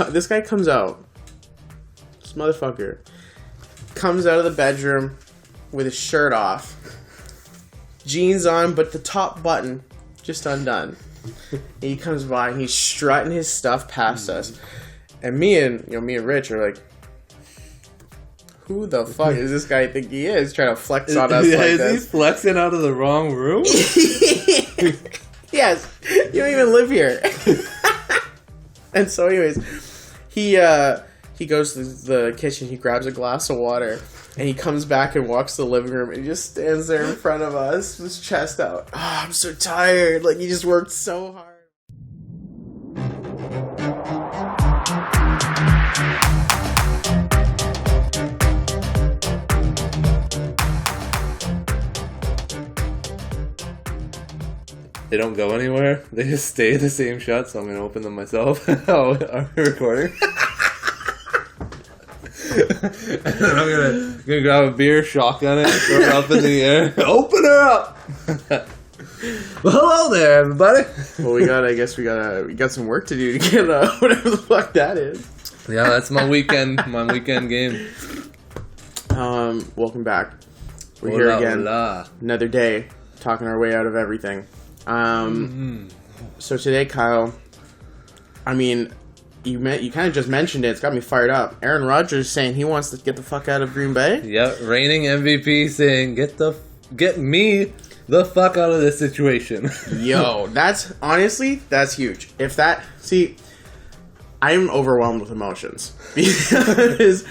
This guy comes out. This motherfucker comes out of the bedroom with his shirt off, jeans on, but the top button just undone. And he comes by and he's strutting his stuff past us, and me and Rich are like, who the fuck is this guy think he is? Trying to flex on us like this. Is he flexing out of the wrong room? Yes. You don't even live here. And so anyways, he goes to the kitchen, he grabs a glass of water, and he comes back and walks to the living room, and he just stands there in front of us, his chest out. Oh, I'm so tired. Like, he just worked so hard. They don't go anywhere. They just stay the same shot, so I'm going to open them myself. Oh, are we recording? And then I'm gonna grab a beer, shotgun it, throw it up in the air. Open her up! Well, hello there, everybody. Well, I guess we got some work to do to get whatever the fuck that is. Yeah, that's my weekend game. Welcome back. We're here again. Another day, talking our way out of everything. So today, Kyle, I mean, you kind of just mentioned it. It's got me fired up. Aaron Rodgers saying he wants to get the fuck out of Green Bay. Yep, reigning MVP saying get me the fuck out of this situation. Yo, that's huge. I'm overwhelmed with emotions because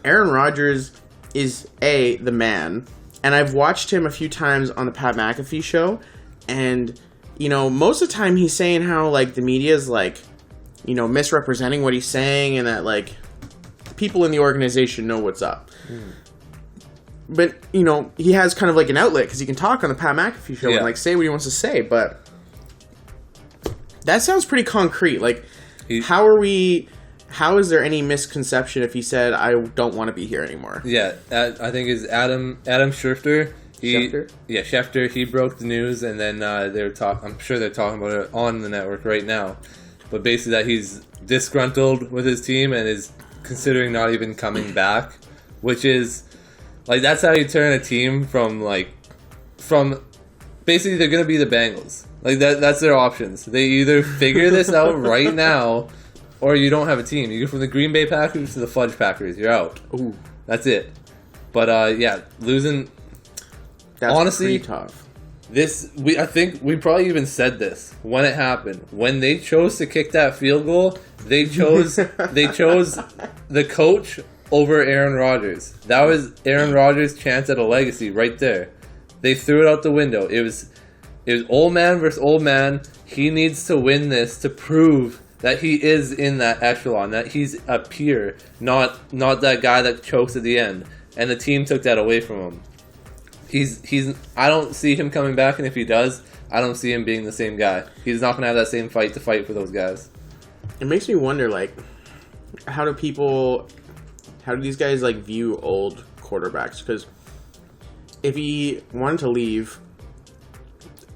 Aaron Rodgers is the man, and I've watched him a few times on the Pat McAfee show, and most of the time he's saying how like the media is like, misrepresenting what he's saying, and that like people in the organization know what's up. But he has kind of like an outlet because he can talk on the Pat McAfee show and like say what he wants to say. But that sounds pretty concrete. Like, how is there any misconception if he said, I don't want to be here anymore? Yeah, I think it's Adam Schefter. Schefter. He broke the news, and then I'm sure they're talking about it on the network right now. But basically that he's disgruntled with his team and is considering not even coming back, which is like, that's how you turn a team from basically they're going to be the Bengals. Like that's their options. They either figure this out right now, or you don't have a team. You go from the Green Bay Packers to the Fudge Packers. You're out. Ooh. That's it. But losing. That's honestly pretty tough. I think we probably even said this when it happened. When they chose to kick that field goal, they chose the coach over Aaron Rodgers. That was Aaron Rodgers' chance at a legacy right there. They threw it out the window. It was old man versus old man. He needs to win this to prove that he is in that echelon, that he's a peer, not that guy that chokes at the end. And the team took that away from him. I don't see him coming back, and if he does, I don't see him being the same guy. He's not going to have that same fight to fight for those guys. It makes me wonder, like, how do these guys, like, view old quarterbacks? Because if he wanted to leave,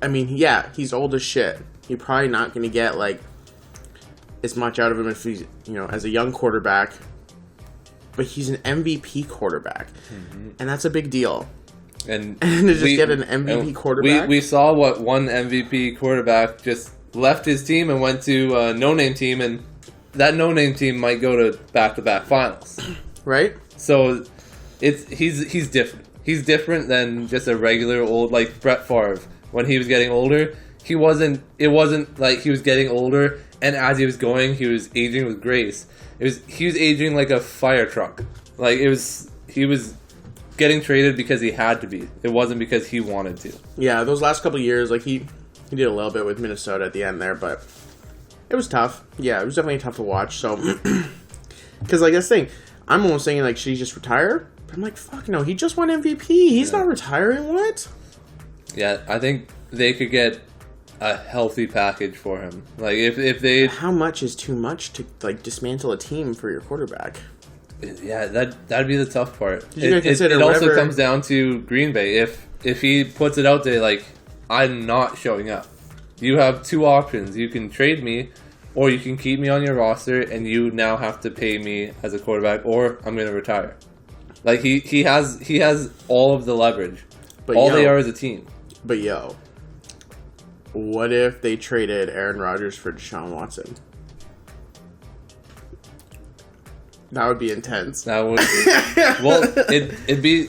I mean, yeah, he's old as shit. You're probably not going to get, like, as much out of him if he's, as a young quarterback. But he's an MVP quarterback. Mm-hmm. And that's a big deal. And to just get an MVP quarterback? We saw what one MVP quarterback just left his team and went to a no-name team, and that no-name team might go to back-to-back finals. Right? So he's different. He's different than just a regular old, like Brett Favre. When he was getting older, it wasn't like he was getting older, and as he was going, he was aging with grace. He was aging like a fire truck. Like he was getting traded because he had to be. It wasn't because he wanted to. Yeah, those last couple of years, like he did a little bit with Minnesota at the end there, but it was tough. Yeah, it was definitely tough to watch. So, because like this thing, I'm almost saying like, should he just retire? But I'm like, fuck no, he just won MVP. He's not retiring. What? Yeah, I think they could get a healthy package for him. Like if they. How much is too much to like dismantle a team for your quarterback? Yeah, that'd be the tough part. It also comes down to Green Bay. If he puts it out there like, I'm not showing up, you have two options. You can trade me, or you can keep me on your roster and you now have to pay me as a quarterback, or I'm going to retire. Like, he has all of the leverage. But they are is a team. But what if they traded Aaron Rodgers for Deshaun Watson? That would be intense. That would be. Well, it'd be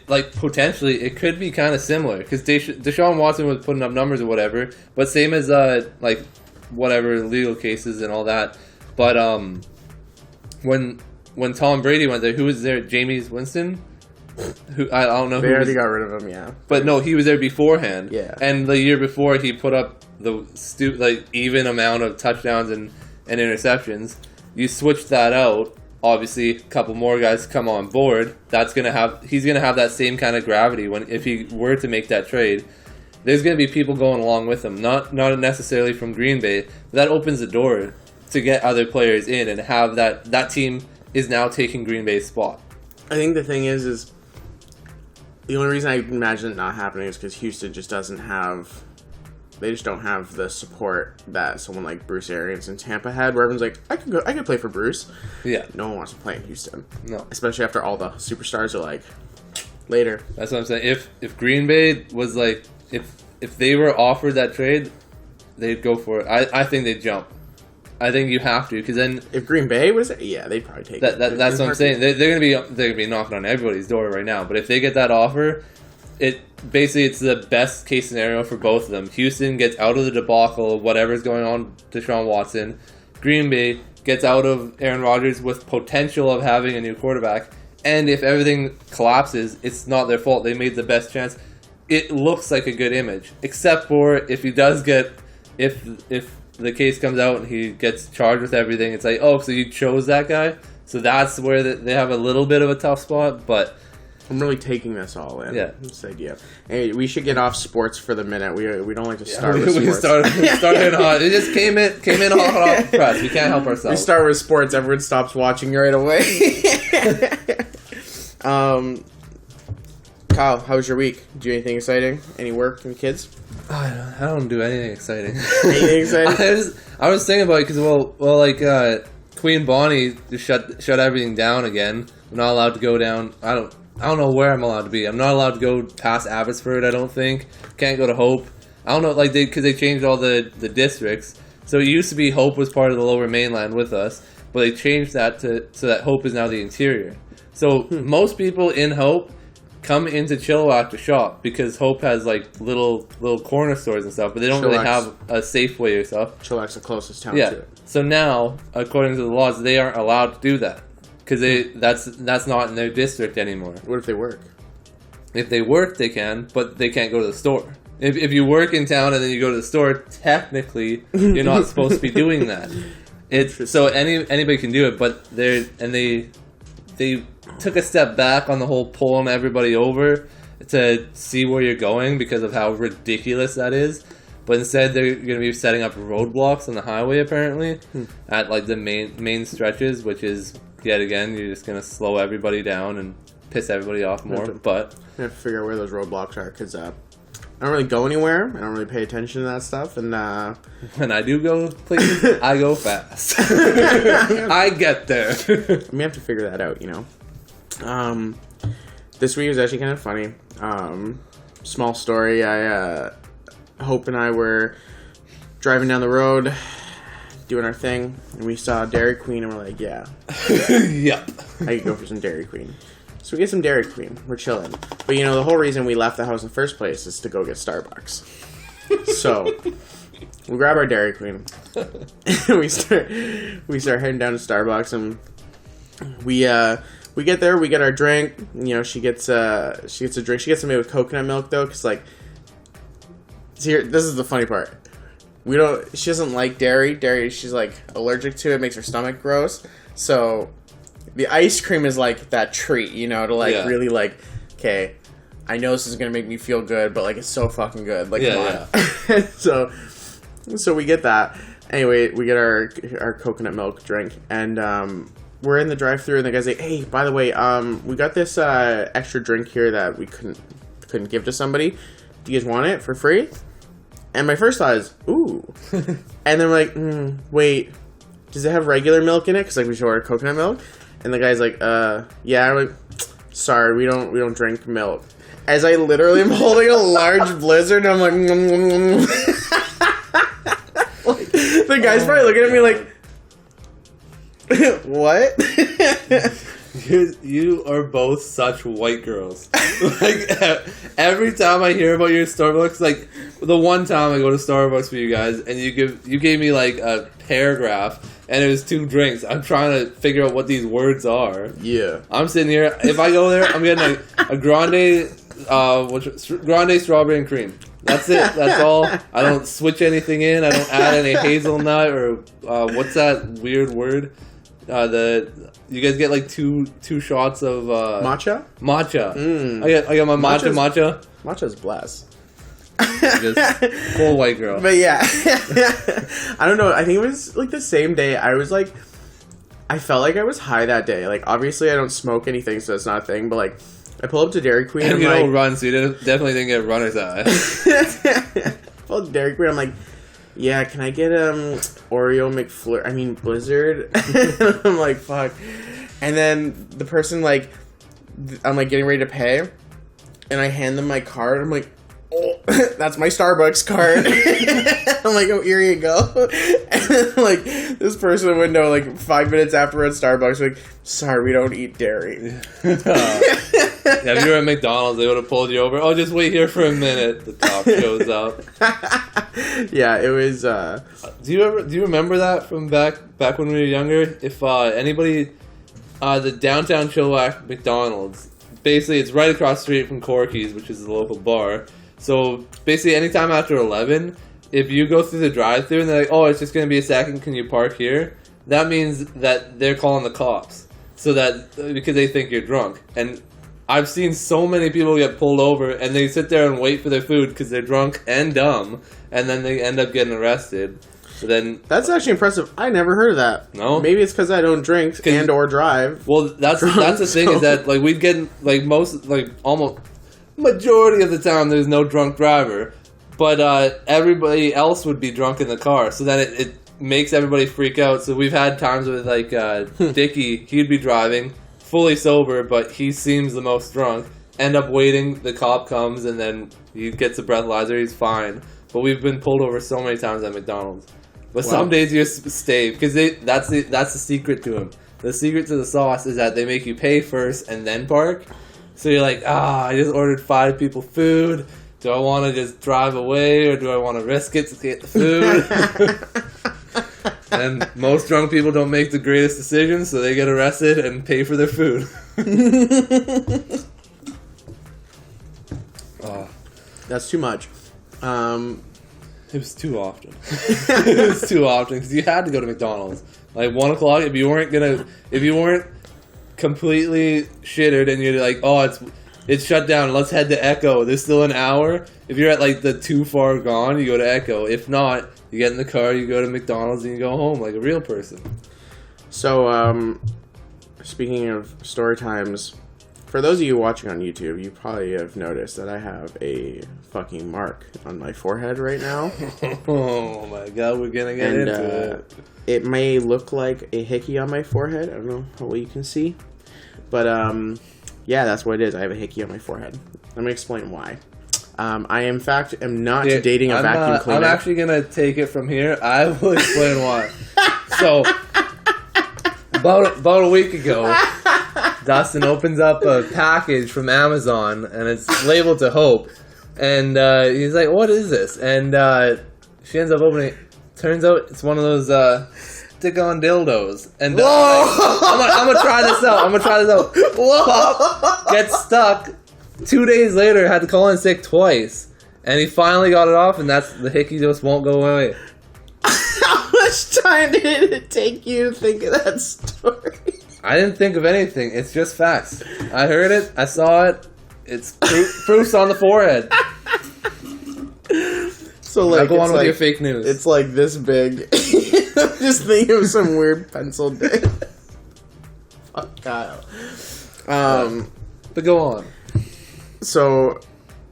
like potentially it could be kind of similar because Deshaun Watson was putting up numbers or whatever, but same as like whatever legal cases and all that. But when Tom Brady went there, who was there? Jameis Winston. Who I don't know. They already got rid of him, yeah. But no, he was there beforehand. Yeah. And the year before, he put up the even amount of touchdowns and interceptions. You switch that out. Obviously, a couple more guys come on board. He's gonna have that same kind of gravity if he were to make that trade. There's gonna be people going along with him, not necessarily from Green Bay. But that opens the door to get other players in and have that team is now taking Green Bay's spot. I think the thing is the only reason I imagine it not happening is because Houston just doesn't have. They just don't have the support that someone like Bruce Arians in Tampa had, where everyone's like, I could play for Bruce. Yeah. No one wants to play in Houston. No. Especially after all the superstars are like, later. That's what I'm saying. If Green Bay was like, if they were offered that trade, they'd go for it. I think they'd jump. I think you have to, because then if Green Bay was, yeah, they'd probably take it. That's what I'm saying. They're gonna be knocking on everybody's door right now. But if they get that offer, it's the best case scenario for both of them. Houston gets out of the debacle of whatever's going on with Deshaun Watson. Green Bay gets out of Aaron Rodgers with potential of having a new quarterback. And if everything collapses, it's not their fault. They made the best chance. It looks like a good image, except for if he does get if the case comes out and he gets charged with everything. It's like, oh, so you chose that guy. So that's where they have a little bit of a tough spot, but. I'm really taking this all in. Yeah. This idea. Hey, we should get off sports for the minute. We don't like to start with sports. We started hot. It just came in hot off the press. We can't help ourselves. We start with sports. Everyone stops watching right away. Kyle, how was your week? Did you do anything exciting? Any work and kids? I don't do anything exciting. Anything exciting? I was thinking about it because Queen Bonnie just shut everything down again. I'm not allowed to go down. I don't know where I'm allowed to be. I'm not allowed to go past Abbotsford, I don't think. Can't go to Hope. I don't know, because they changed all the districts. So it used to be Hope was part of the Lower Mainland with us, but they changed that so that Hope is now the interior. So most people in Hope come into Chilliwack to shop because Hope has little corner stores and stuff, but they don't really have a Safeway or stuff. Chilliwack's the closest town to it. So now, according to the laws, they aren't allowed to do that. Because that's not in their district anymore. What if they work? If they work, they can, but they can't go to the store. If you work in town and then you go to the store, technically you're not supposed to be doing that. So anybody can do it, but they took a step back on the whole pulling everybody over to see where you're going because of how ridiculous that is. But instead, they're going to be setting up roadblocks on the highway apparently at the main stretches, which is. Yet again, you're just going to slow everybody down and piss everybody off more. But I have to figure out where those roadblocks are because I don't really go anywhere. I don't really pay attention to that stuff. And when I do go places, I go fast. I get there. I may have to figure that out, This week was actually kind of funny. Small story. Hope and I were driving down the road, doing our thing, and we saw Dairy Queen, and we're like, yeah. Yep. I could go for some Dairy Queen. So we get some Dairy Queen. We're chilling. But, the whole reason we left the house in the first place is to go get Starbucks. So, we grab our Dairy Queen. And we start heading down to Starbucks, and we get there, we get our drink. She gets a drink. She gets it made with coconut milk, though, because, see, this is the funny part. She doesn't like dairy. Dairy, she's allergic to it, makes her stomach gross. So the ice cream is that treat, to really okay, I know this is going to make me feel good, but it's so fucking good. Come on. So we get that. Anyway, we get our coconut milk drink, and we're in the drive-thru, and the guy's like, hey, by the way, we got this extra drink here that we couldn't give to somebody. Do you guys want it for free? And my first thought is, ooh. And then we're like, wait, does it have regular milk in it? Because like we should order coconut milk. And the guy's like, yeah. I'm like, sorry, we don't drink milk. As I literally am holding a large blizzard, and I'm like, like the guy's probably looking at me like, what? You are both such white girls. Like, every time I hear about your Starbucks, like, the one time I go to Starbucks for you guys, and you gave me, like, a paragraph, and it was 2 drinks. I'm trying to figure out what these words are. Yeah. I'm sitting here, if I go there, I'm getting a grande, grande strawberry and cream. That's it. That's all. I don't switch anything in. I don't add any hazelnut, or, what's that weird word? You guys get like two shots of matcha. I got my matcha. Matcha's blessed. Just full white girl. But yeah, I don't know. I think it was like the same day. I was like, I felt like I was high that day. Like obviously I don't smoke anything, so it's not a thing. But like, I pull up to Dairy Queen. And you don't run, so you definitely didn't get runner's high. Pull up to Dairy Queen. I'm like, yeah, can I get Oreo McFlurry? I mean Blizzard. I'm like, fuck. And then the person like, I'm like getting ready to pay, and I hand them my card. I'm like, oh, that's my Starbucks card. I'm like, oh, here you go. And then like this person would know like 5 minutes after we're at Starbucks, like, sorry, we don't eat dairy. Yeah, if you were at McDonald's, they would have pulled you over. Oh, just wait here for a minute. The cop shows up. Yeah, it was. Do you remember that from back when we were younger? If anybody, the downtown Chilliwack McDonald's, basically it's right across the street from Corky's, which is the local bar. So basically, anytime after 11, if you go through the drive-thru and they're like, "Oh, it's just going to be a second. Can you park here?" That means that they're calling the cops, so that because they think you're drunk. And I've seen so many people get pulled over, and they sit there and wait for their food because they're drunk and dumb, and then they end up getting arrested. So then that's actually impressive. I never heard of that. No, maybe it's because I don't drink and or drive. Well, that's the thing is that like we'd get like almost majority of the time there's no drunk driver, but everybody else would be drunk in the car. So then it makes everybody freak out. So we've had times with like Dickie, he'd be driving fully sober, but he seems the most drunk. End up waiting, the cop comes, and then he gets a breathalyzer. He's fine. But we've been pulled over so many times at McDonald's. But some days you just stay because that's the secret to them. The secret to the sauce is that they make you pay first and then park. So you're like, I just ordered 5 people food. Do I want to just drive away, or do I want to risk it to get the food? And most drunk people don't make the greatest decisions, so they get arrested and pay for their food. That's too much. It was too often. It was too often because you had to go to McDonald's like 1 o'clock. If you weren't completely shittered and you're like, oh, it's shut down. Let's head to Echo. There's still an hour. If you're at like the too far gone, you go to Echo. If not, you get in the car, you go to McDonald's, and you go home like a real person. So, speaking of story times, for those of you watching on YouTube, you probably have noticed that I have a fucking mark on my forehead right now. Oh my god, we're gonna get into it. It may look like a hickey on my forehead. I don't know how well you can see. But, yeah, that's what it is. I have a hickey on my forehead. Let me explain why. I, in fact, am not dating a vacuum cleaner. I'm actually going to take it from here. I will explain why. So, about a week ago, Dustin opens up a package from Amazon, and it's labeled to Hope. And he's like, what is this? And she ends up opening it. Turns out it's one of those stick-on dildos. And I'm going to try this out. Whoa! Gets stuck. 2 days later, had to call in sick twice. And he finally got it off, and that's the hickey just won't go away. How much time did it take you to think of that story? I didn't think of anything. It's just facts. I heard it. I saw it. It's proofs on the forehead. So like, go on with your fake news. It's like this big. I'm just thinking of some weird pencil dip. Fuck Kyle. But go on. So,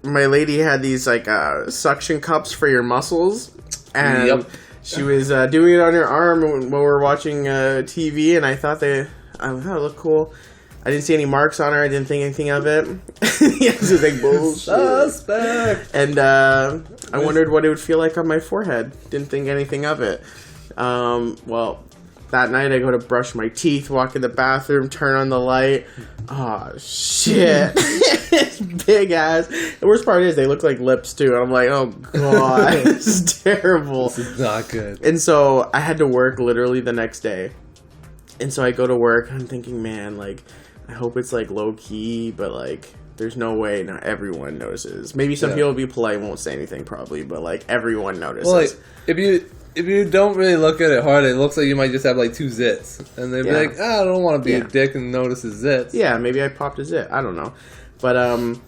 my lady had these like suction cups for your muscles, and she was doing it on her arm when we were watching TV, and I thought they looked cool. I didn't see any marks on her. I didn't think anything of it. Yeah, this is like bullshit. Suspect. And I wondered what it would feel like on my forehead. Didn't think anything of it. Well, that night I go to brush my teeth, walk in the bathroom, turn on the light. Oh, shit. It's big ass. The worst part is they look like lips, too. And I'm like, oh, God. This is terrible. This is not good. And so I had to work literally the next day. And so I go to work, and I'm thinking, man, like, I hope it's, like, low-key, but, like, there's no way not everyone notices. Maybe some people will be polite and won't say anything, probably, but, like, everyone notices. Well, like, if you don't really look at it hard, it looks like you might just have, like, 2 zits. And they'd be like, I don't want to be a dick and notice his zits. Yeah, maybe I popped a zit. I don't know. But,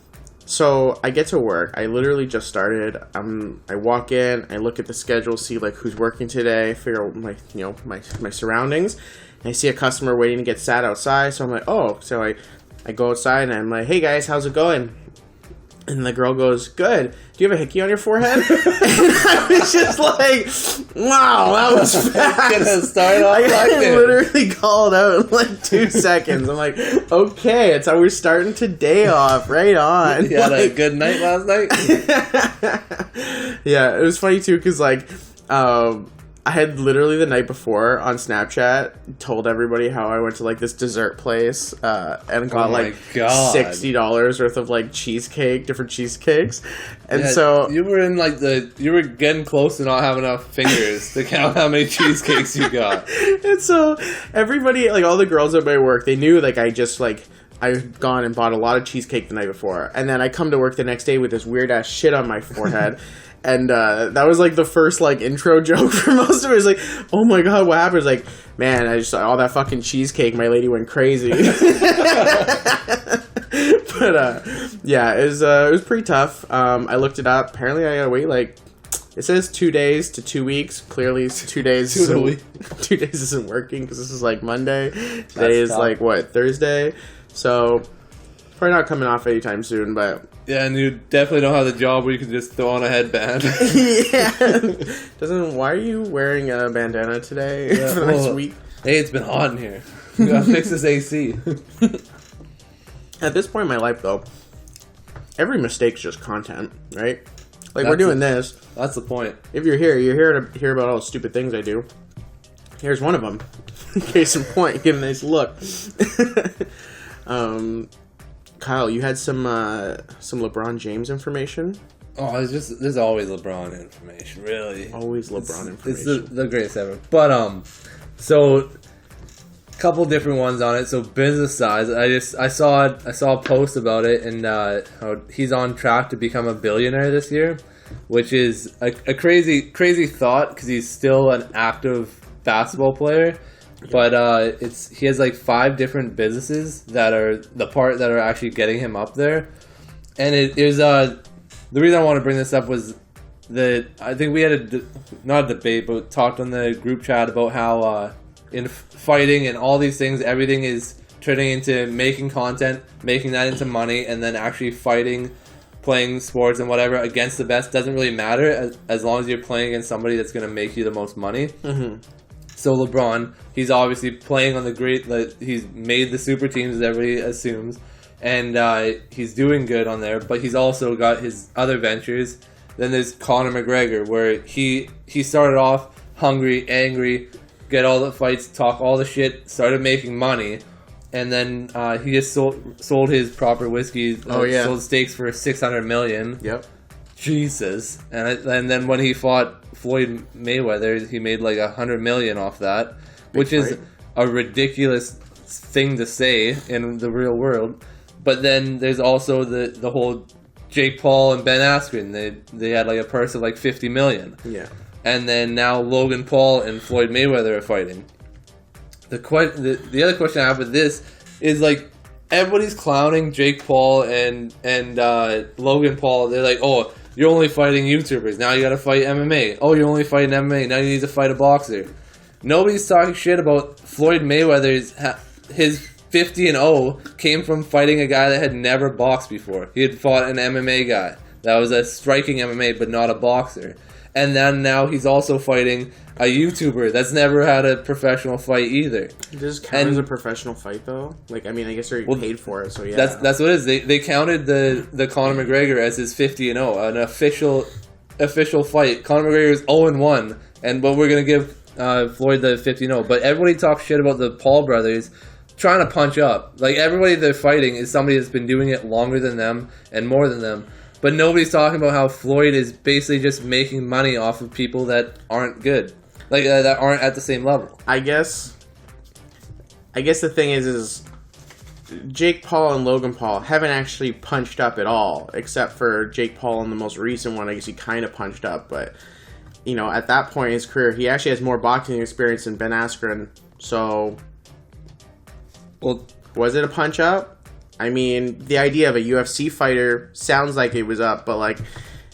so I get to work. I literally just started. I walk in, I look at the schedule, see, like, who's working today, figure out my surroundings. And I see a customer waiting to get sat outside, so I'm like, oh. So I go outside, and I'm like, hey, guys, how's it going? And the girl goes, good. Do you have a hickey on your forehead? And I was just like, wow, that was fast. I literally called out in like 2 seconds. I'm like, okay, it's how we're starting today off. Right on. You had a good night last night? Yeah, it was funny, too, because, like, I had literally the night before on Snapchat told everybody how I went to like this dessert place and got like $60 worth of like cheesecake, different cheesecakes, and so you were in like you were getting close to not having enough fingers to count how many cheesecakes you got. And so everybody, like all the girls at my work, they knew like I'd gone and bought a lot of cheesecake the night before, and then I come to work the next day with this weird ass shit on my forehead. And that was, like, the first, like, intro joke for most of it. It was like, oh, my God, what happened? It was like, man, I just saw all that fucking cheesecake. My lady went crazy. But, yeah, it was pretty tough. I looked it up. Apparently, I gotta wait, like, it says 2 days to 2 weeks. Clearly, 2 days. 2 days isn't working because this is, like, Monday. Today is, like, what, Thursday? So, probably not coming off anytime soon, but... Yeah, and you definitely don't have the job where you can just throw on a headband. Yeah. Why are you wearing a bandana today for the next week? Hey, it's been hot in here. We gotta fix this AC. At this point in my life, though, every mistake's just content, right? Like, we're doing this. That's the point. If you're here to hear about all the stupid things I do. Here's one of them. Case in point, give a nice look. Kyle, you had some LeBron James information? Oh, there's always LeBron information, really. Always LeBron information. It's the greatest ever. But so a couple different ones on it. So business size, I saw a post about it, and how he's on track to become a billionaire this year, which is a crazy thought because he's still an active basketball player. But he has like 5 different businesses that are actually getting him up there, and it is the reason I want to bring this up was that I think we had not a debate, but talked on the group chat about how in fighting and all these things, everything is turning into making content, making that into money, and then actually fighting, playing sports and whatever against the best doesn't really matter as long as you're playing against somebody that's going to make you the most money. Mm-hmm. So LeBron, he's obviously playing on he's made the super teams as everybody assumes, and he's doing good on there, but he's also got his other ventures. Then there's Conor McGregor, where he started off hungry, angry, get all the fights, talk all the shit, started making money, and then he just sold his proper whiskey, sold steaks for $600 million. Yep. Jesus. And then when he fought Floyd Mayweather, he made like $100 million off that, which is a ridiculous thing to say in the real world. But then there's also the whole Jake Paul and Ben Askren. They had like a purse of like $50 million. Yeah. And then now Logan Paul and Floyd Mayweather are fighting. The other question I have with this is like everybody's clowning Jake Paul and Logan Paul. They're like, oh, you're only fighting YouTubers. Now you gotta fight MMA. Oh, you're only fighting MMA. Now you need to fight a boxer. Nobody's talking shit about Floyd Mayweather's his 50-0 came from fighting a guy that had never boxed before. He had fought an MMA guy. that was a striking MMA, but not a boxer. And then now he's also fighting a YouTuber that's never had a professional fight either. Does this count as a professional fight, though? Like, I mean, I guess they're paid for it, so yeah. That's what it is. They counted the Conor McGregor as his 50-0, an official fight. Conor McGregor is 0-1, but we're going to give Floyd the 50-0. But everybody talks shit about the Paul brothers trying to punch up. Like, everybody they're fighting is somebody that's been doing it longer than them and more than them. But nobody's talking about how Floyd is basically just making money off of people that aren't good. Like, that aren't at the same level. I guess the thing is Jake Paul and Logan Paul haven't actually punched up at all, except for Jake Paul in the most recent one. I guess he kind of punched up, but, you know, at that point in his career, he actually has more boxing experience than Ben Askren. So, well, was it a punch up? I mean, the idea of a UFC fighter sounds like it was up, but, like,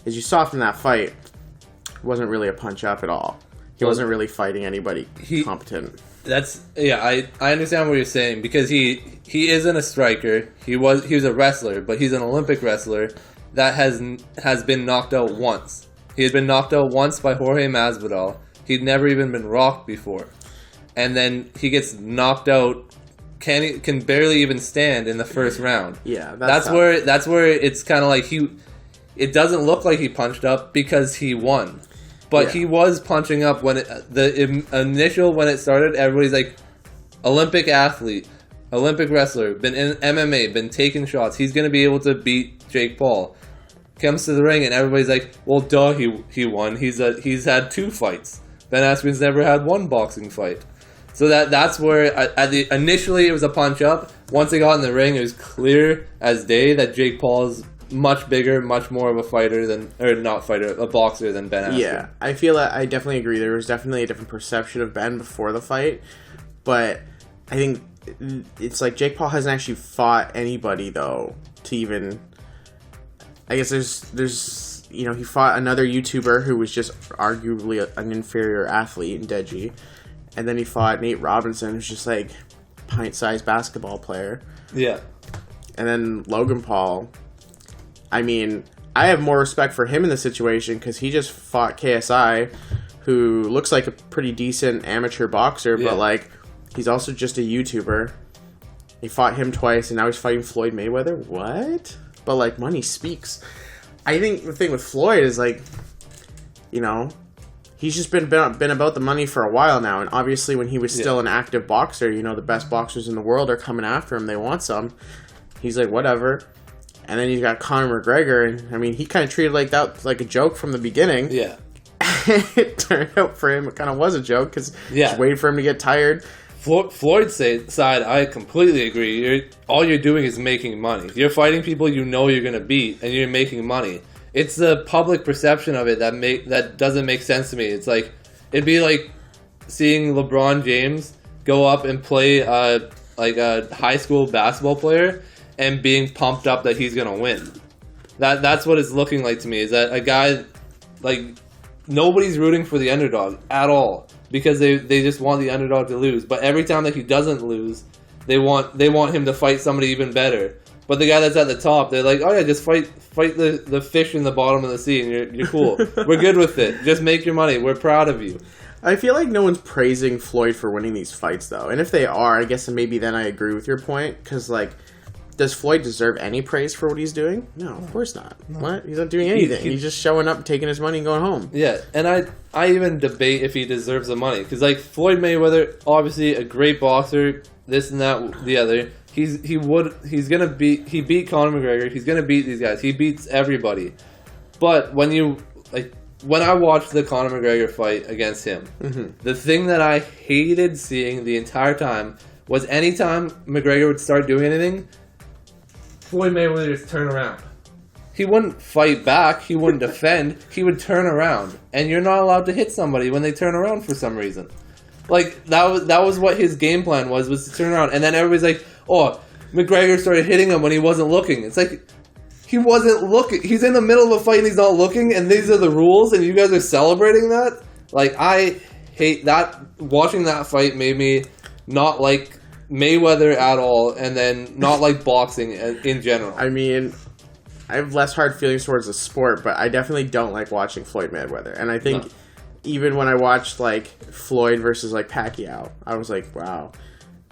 as you saw from that fight, it wasn't really a punch up at all. He wasn't really fighting anybody competent. I understand what you're saying, because he isn't a striker. He was a wrestler, but he's an Olympic wrestler that has been knocked out once. He had been knocked out once by Jorge Masvidal. He'd never even been rocked before. And then he gets knocked out, can barely even stand in the first round. Yeah, that's where it's kind of like it doesn't look like he punched up because he won. But he was punching up when when it started. Everybody's like, Olympic athlete, Olympic wrestler, been in MMA, been taking shots. He's going to be able to beat Jake Paul. Comes to the ring and everybody's like, well, duh, he won. He's had 2 fights. Ben Askren's never had 1 boxing fight. So that's where initially it was a punch up. Once they got in the ring, it was clear as day that Jake Paul's much bigger, much more of a fighter a boxer than Ben Askren. Yeah, I feel that I definitely agree. There was definitely a different perception of Ben before the fight, but I think it's like Jake Paul hasn't actually fought anybody though to even. I guess there's you know, he fought another YouTuber who was just arguably an inferior athlete in Deji, and then he fought Nate Robinson, who's just like pint-sized basketball player. Yeah, and then Logan Paul. I mean, I have more respect for him in this situation because he just fought KSI, who looks like a pretty decent amateur boxer, but, like, he's also just a YouTuber. He fought him twice, and now he's fighting Floyd Mayweather? What? But, like, money speaks. I think the thing with Floyd is, like, you know, he's just been about the money for a while now, and obviously when he was still an active boxer, you know, the best boxers in the world are coming after him. They want some. He's like, whatever. And then you got Conor McGregor, and I mean, he kind of treated like that like a joke from the beginning. Yeah. It turned out for him, it kind of was a joke because just waiting for him to get tired. Floyd's side, I completely agree. All you're doing is making money. You're fighting people you know you're going to beat, and you're making money. It's the public perception of it that doesn't make sense to me. It's like, it'd be like seeing LeBron James go up and play like a high school basketball player and being pumped up that he's gonna win. That's what it's looking like to me. Is that a guy, like, nobody's rooting for the underdog at all because they just want the underdog to lose. But every time that he doesn't lose, they want him to fight somebody even better. But the guy that's at the top, they're like, oh yeah, just fight the fish in the bottom of the sea, and you're cool. We're good with it. Just make your money. We're proud of you. I feel like no one's praising Floyd for winning these fights though, and if they are, I guess maybe then I agree with your point because, like, does Floyd deserve any praise for what he's doing? No, of course not. No. What? He's not doing anything. He's just showing up, taking his money, and going home. Yeah, and I even debate if he deserves the money. Because, like, Floyd Mayweather, obviously a great boxer, this and that, the other. He beat Conor McGregor. He's going to beat these guys. He beats everybody. But when I watched the Conor McGregor fight against him, the thing that I hated seeing the entire time was anytime McGregor would start doing anything, Floyd Mayweather would just turn around. He wouldn't fight back. He wouldn't defend. He would turn around. And you're not allowed to hit somebody when they turn around for some reason. Like, that was what his game plan was to turn around. And then everybody's like, oh, McGregor started hitting him when he wasn't looking. It's like, he wasn't looking. He's in the middle of a fight and he's not looking, and these are the rules, and you guys are celebrating that? Like, I hate that. Watching that fight made me not like Mayweather at all, and then not like boxing in general. I mean, I have less hard feelings towards the sport, but I definitely don't like watching Floyd Mayweather. And I think even when I watched like Floyd versus like Pacquiao, I was like, wow,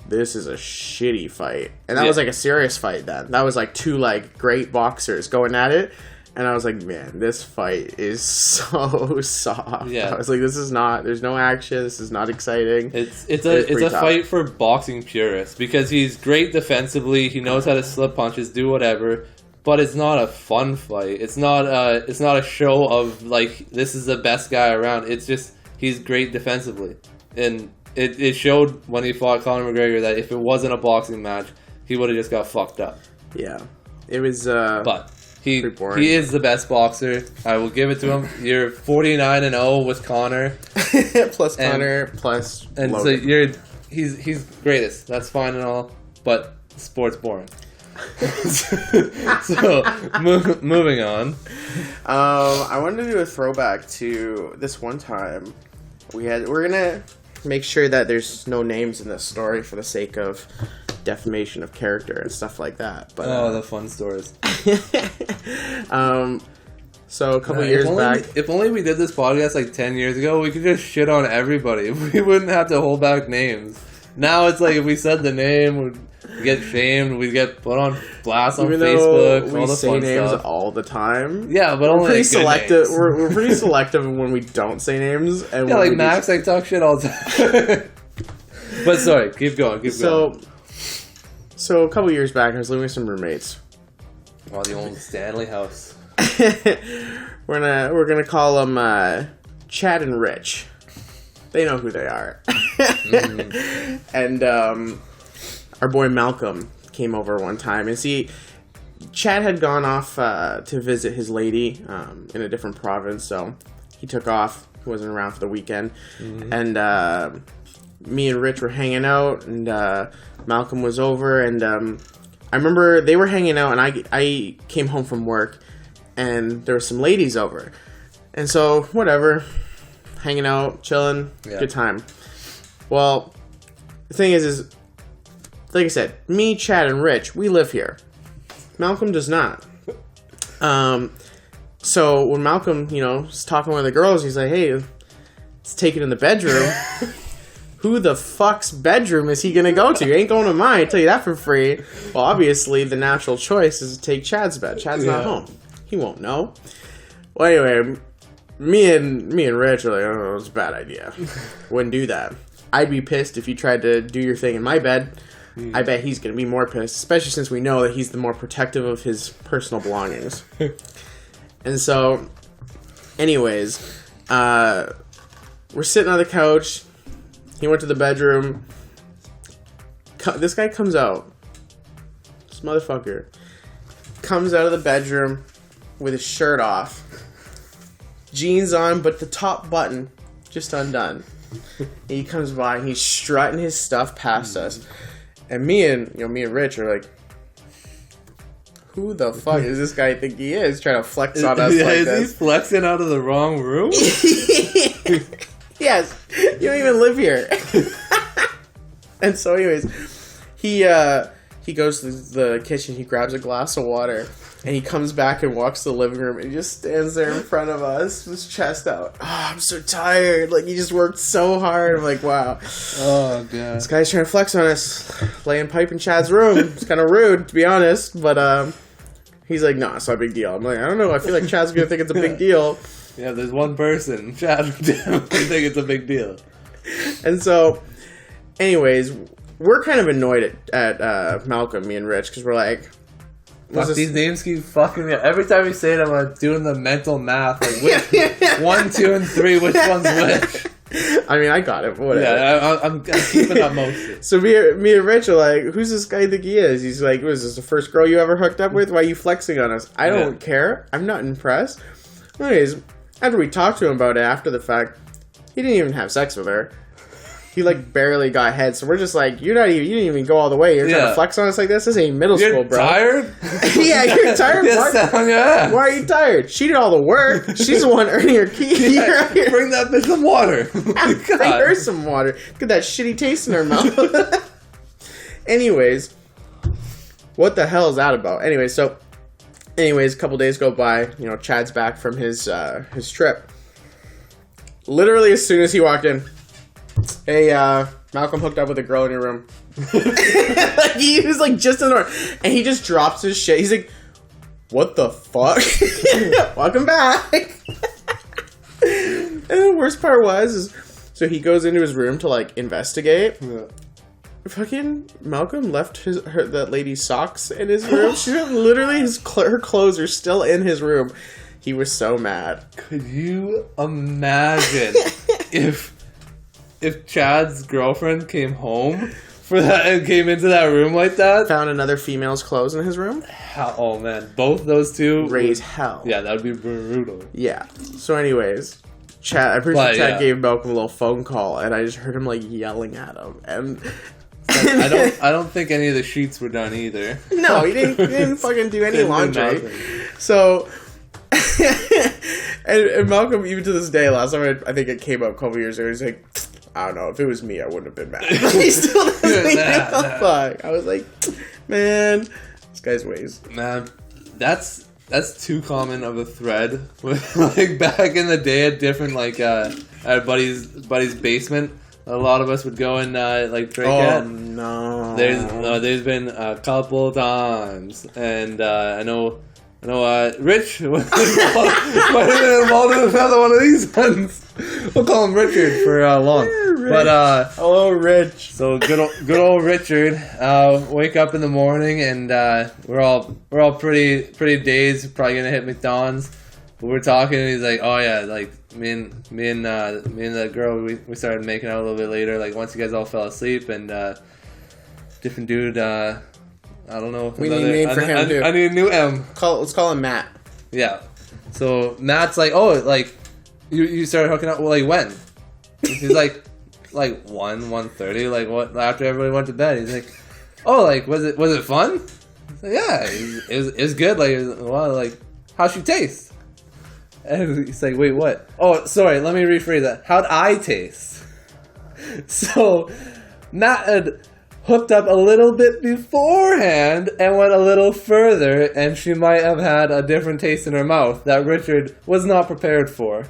this is a shitty fight. And that was like a serious fight then. That was like two like great boxers going at it. And I was like, man, this fight is so soft. Yeah. I was like, this is not, there's no action. This is not exciting. It's a fight for boxing purists because he's great defensively. He knows how to slip punches, do whatever. But it's not a fun fight. It's not a show of like this is the best guy around. It's just he's great defensively. And it showed when he fought Conor McGregor that if it wasn't a boxing match, he would have just got fucked up. Yeah. It was but he is the best boxer. I will give it to him. You're 49-0 with Conor. Plus Conor, plus and Logan. So he's greatest. That's fine and all, but sport's boring. So moving on. I wanted to do a throwback to this one time we're gonna make sure that there's no names in this story for the sake of defamation of character and stuff like that. But the fun stories. So a couple years back, if only we did this podcast like 10 years ago, we could just shit on everybody. We wouldn't have to hold back names. Now it's like if we said the name, we'd get shamed, we'd get put on blast on Facebook, we all the say fun names stuff. all the time. Yeah, but we're only pretty like selective. names. We're pretty selective when we don't say names. And Yeah, when like Max, I talk shit all the time. But sorry, keep going. So a couple years back, I was living with some roommates. Oh, the old Stanley house. We're gonna call them Chad and Rich. They know who they are. And our boy Malcolm came over one time, and see, Chad had gone off to visit his lady in a different province, so he took off. He wasn't around for the weekend, and me and Rich were hanging out, and Malcolm was over, and I remember they were hanging out, and I came home from work, and there were some ladies over, and so whatever, hanging out, chilling, good time. Well, the thing is like I said, me, Chad, and Rich, we live here. Malcolm does not. So when Malcolm, is talking with the girls, he's like, hey, let's take it in the bedroom. Who the fuck's bedroom is he gonna go to? You ain't going to mine, I tell you that for free. Well, obviously, the natural choice is to take Chad's bed. Chad's not home. He won't know. Well, anyway, me and Rich are like, oh, it's a bad idea. Wouldn't do that. I'd be pissed if you tried to do your thing in my bed. I bet he's going to be more pissed, especially since we know that he's the more protective of his personal belongings. And so, anyways, we're sitting on the couch. He went to the bedroom. This guy comes out. This motherfucker comes out of the bedroom with his shirt off. Jeans on, but the top button just undone. And he comes by and he's strutting his stuff past us. And me and Rich are like, who the fuck is this guy think he is? Trying to flex on us like this. Is he flexing out of the wrong room? Yes. You don't even live here. And so anyways, he goes to the kitchen, he grabs a glass of water, and he comes back and walks to the living room, and he just stands there in front of us, with his chest out. Oh, I'm so tired. Like, he just worked so hard. I'm like, wow. Oh, God. This guy's trying to flex on us, laying pipe in Chad's room. It's kind of rude, to be honest, but he's like, nah, it's not a big deal. I'm like, I don't know. I feel like Chad's going to think it's a big deal. Yeah, there's one person. Chad would definitely think it's a big deal. And so, anyways, we're kind of annoyed at Malcolm, me and Rich, because we're like, fuck, these names keep fucking me up. Every time you say it, I'm doing the mental math. Like, which 1, 2, and 3, which one's which? I mean, I got it. Whatever. Yeah, I'm keeping up most. So me and Rich are like, who's this guy think he is? He's like, was this the first girl you ever hooked up with? Why are you flexing on us? I don't care. I'm not impressed. Anyways, after we talked to him about it after the fact, he didn't even have sex with her. He barely got head, so we're just like, you didn't even go all the way. You're trying to flex on us like this? This ain't middle school, bro. Tired? Yeah, you're tired. Why are you tired? She did all the work. She's the one earning her key. Yeah, bring that bitch some water. Bring her some water. Get that shitty taste in her mouth. Anyways, what the hell is that about? Anyway, so Anyways, a couple days go by. Chad's back from his trip. Literally, as soon as he walked in, hey, Malcolm hooked up with a girl in your room. He was like just in the door, and he just drops his shit. He's like, "What the fuck?" Welcome back. And the worst part was, so he goes into his room to like investigate. Yeah. Fucking Malcolm left that lady's socks in his room. She literally her clothes are still in his room. He was so mad. Could you imagine if Chad's girlfriend came home for that and came into that room like that? Found another female's clothes in his room? Oh man, both those two raise hell. Yeah, that would be brutal. Yeah. So anyways, I'm pretty sure Chad gave Malcolm a little phone call, and I just heard him like yelling at him, and I don't think any of the sheets were done either. No, he didn't fucking do any laundry. So, and Malcolm, even to this day, last time I think it came up a couple years ago, he's like, I don't know, if it was me, I wouldn't have been mad. He still doesn't think the fuck. I was like, man, this guy's ways. Man, that's too common of a thread. Like back in the day at different at buddy's basement. A lot of us would go and drink it. Oh no! There's been a couple times, and I know Rich might have been involved in another one of these ones. We'll call him Richard for long. Rich. But hello, Rich. So good old Richard. Wake up in the morning, and we're all pretty dazed. Probably gonna hit McDonald's. But we're talking, and he's like, "Oh yeah, like me and the girl, we started making out a little bit later. Like once you guys all fell asleep, and different dude. I don't know. We need a name for him, dude. I need a new M. Let's call him Matt. Yeah. So Matt's like, oh, like you started hooking up. Well, like when? He's like 1:30. Like what? After everybody went to bed. He's like, oh, like was it fun? Like, yeah, it was good. Like how'd she taste? And he's like, wait, what? Oh, sorry, let me rephrase that. How'd I taste? So, Matt had hooked up a little bit beforehand and went a little further, and she might have had a different taste in her mouth that Richard was not prepared for.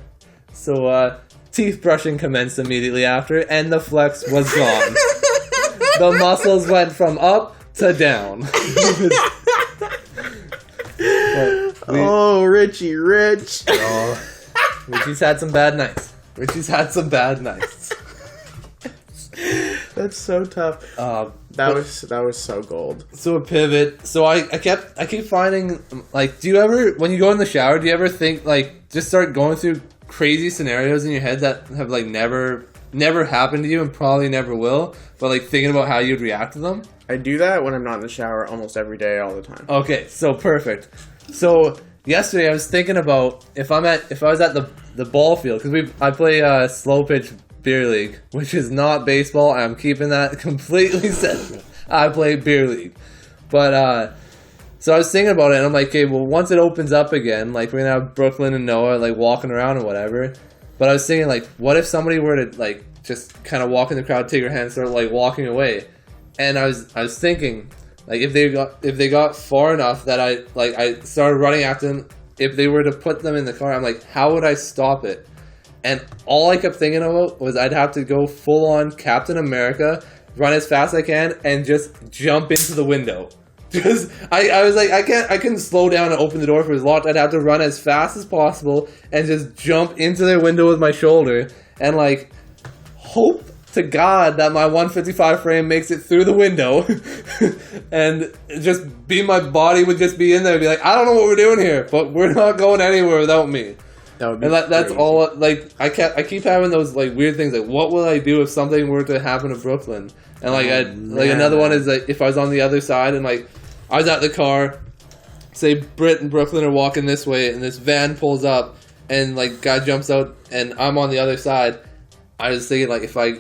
So, teeth brushing commenced immediately after, and the flex was gone. The muscles went from up to down. Richie Rich. Richie's had some bad nights. That's so tough. That was so gold. So a pivot. So I keep finding, like, do you ever, when you go in the shower, do you ever think, like, just start going through crazy scenarios in your head that have, like, never happened to you and probably never will, but, like, thinking about how you'd react to them? I do that when I'm not in the shower almost every day, all the time. Okay, so perfect. So yesterday I was thinking about if I was at the ball field, because I play slow pitch beer league, which is not baseball. I'm keeping that completely separate. I play beer league, but so I was thinking about it, and I'm like, okay, well, once it opens up again, like we're gonna have Brooklyn and Noah like walking around and whatever. But I was thinking, like, what if somebody were to like just kind of walk in the crowd, take your hand, and start like walking away? And I was thinking, like, if they got far enough that I started running after them, if they were to put them in the car, I'm like, how would I stop it? And all I kept thinking about was I'd have to go full on Captain America, run as fast as I can, and just jump into the window. Because I was like, I couldn't slow down and open the door if it was locked. I'd have to run as fast as possible and just jump into their window with my shoulder and like hope to God that my 155 frame makes it through the window, and just my body would just be in there and be like, I don't know what we're doing here, but we're not going anywhere without me. That would be that's all. Like I keep having those like weird things. Like, what will I do if something were to happen to Brooklyn? And like like another one is like if I was on the other side and like I was at the car, say Britt and Brooklyn are walking this way, and this van pulls up, and like guy jumps out, and I'm on the other side. I was thinking, like, if I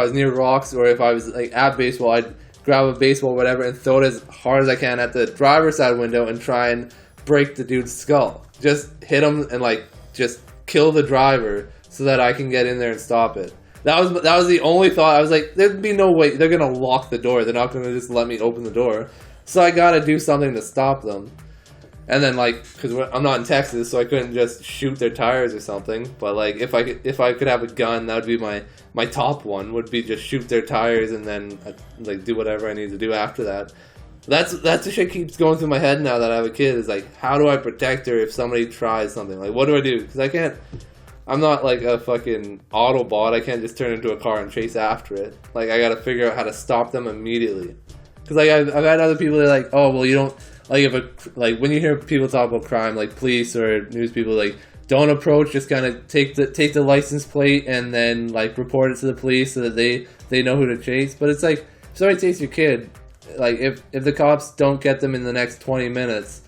was near rocks or if I was, like, at baseball, I'd grab a baseball or whatever and throw it as hard as I can at the driver's side window and try and break the dude's skull. Just hit him and, like, just kill the driver so that I can get in there and stop it. That was the only thought. I was like, there'd be no way. They're going to lock the door. They're not going to just let me open the door. So I got to do something to stop them. And then, like, because I'm not in Texas, so I couldn't just shoot their tires or something. But, like, if I could have a gun, that would be my top one, would be just shoot their tires and then, like, do whatever I need to do after that. That's the shit keeps going through my head now that I have a kid, is, like, how do I protect her if somebody tries something? Like, what do I do? Because I'm not, like, a fucking Autobot. I can't just turn into a car and chase after it. Like, I gotta figure out how to stop them immediately. Because, like, I've had other people that are like, oh, well, you don't... Like, when you hear people talk about crime, like police or news people, like, don't approach, just kind of take the license plate and then, like, report it to the police so that they know who to chase. But it's like, if somebody takes your kid, like, if the cops don't get them in the next 20 minutes,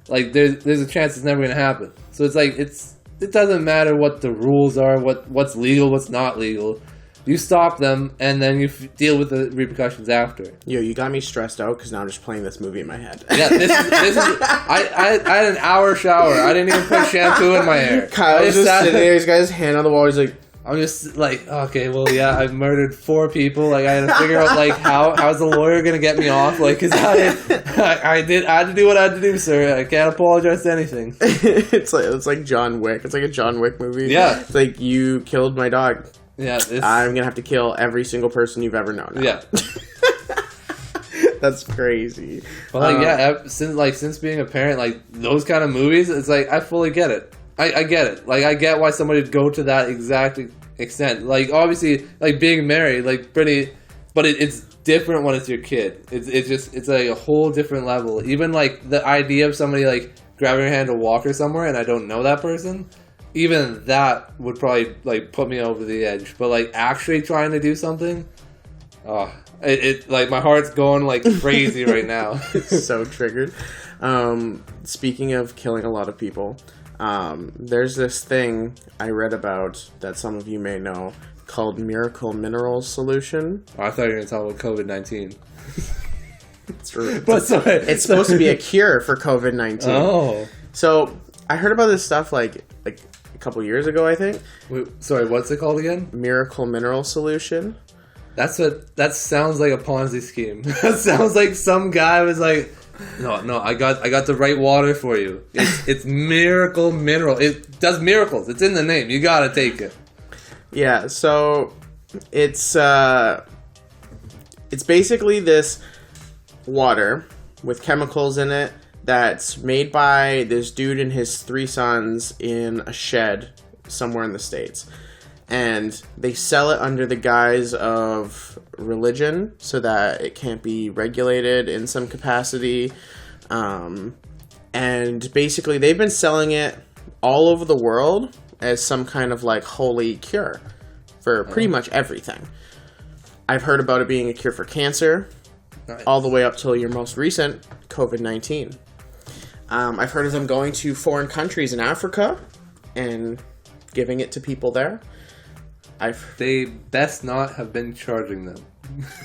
like, there's a chance it's never going to happen. So it's like, it doesn't matter what the rules are, what's legal, what's not legal. You stop them, and then you deal with the repercussions after. Yo, you got me stressed out because now I'm just playing this movie in my head. Yeah, this is. I had an hour shower. I didn't even put shampoo in my hair. Kyle's just sitting there. He's got his hand on the wall. He's like, I'm just like, okay, well, yeah, I've murdered 4 people. Like, I had to figure out, like, how's the lawyer gonna get me off? Like, because I had to do what I had to do, sir. I can't apologize to anything. it's like John Wick. It's like a John Wick movie. Yeah, it's like, you killed my dog. Yeah, I'm gonna have to kill every single person you've ever known now. Yeah. That's crazy. But like, since being a parent, like, those kind of movies, it's like, I fully get it. I get it. Like, I get why somebody would go to that exact extent. Like, obviously, like, being married, like, pretty, but it's different when it's your kid. It's like a whole different level. Even, like, the idea of somebody, like, grabbing your hand to walk her somewhere and I don't know that person, even that would probably, like, put me over the edge. But, like, actually trying to do something, like, my heart's going, like, crazy right now. So triggered. Speaking of killing a lot of people, there's this thing I read about that some of you may know called Miracle Mineral Solution. Oh, I thought you were going to talk about COVID-19. It's supposed to be a cure for COVID-19. Oh. So, I heard about this stuff, like a couple years ago, I think. Wait, sorry, what's it called again? Miracle Mineral Solution. That sounds like a Ponzi scheme. That sounds like some guy was like, no, I got the right water for you. It's Miracle Mineral. It does miracles. It's in the name. You gotta take it. Yeah, so it's basically this water with chemicals in it that's made by this dude and his 3 sons in a shed somewhere in the States. And they sell it under the guise of religion so that it can't be regulated in some capacity. And basically, they've been selling it all over the world as some kind of, like, holy cure for pretty much everything. I've heard about it being a cure for cancer, nice, all the way up till your most recent COVID-19. I've heard of them going to foreign countries in Africa and giving it to people there. They best not have been charging them.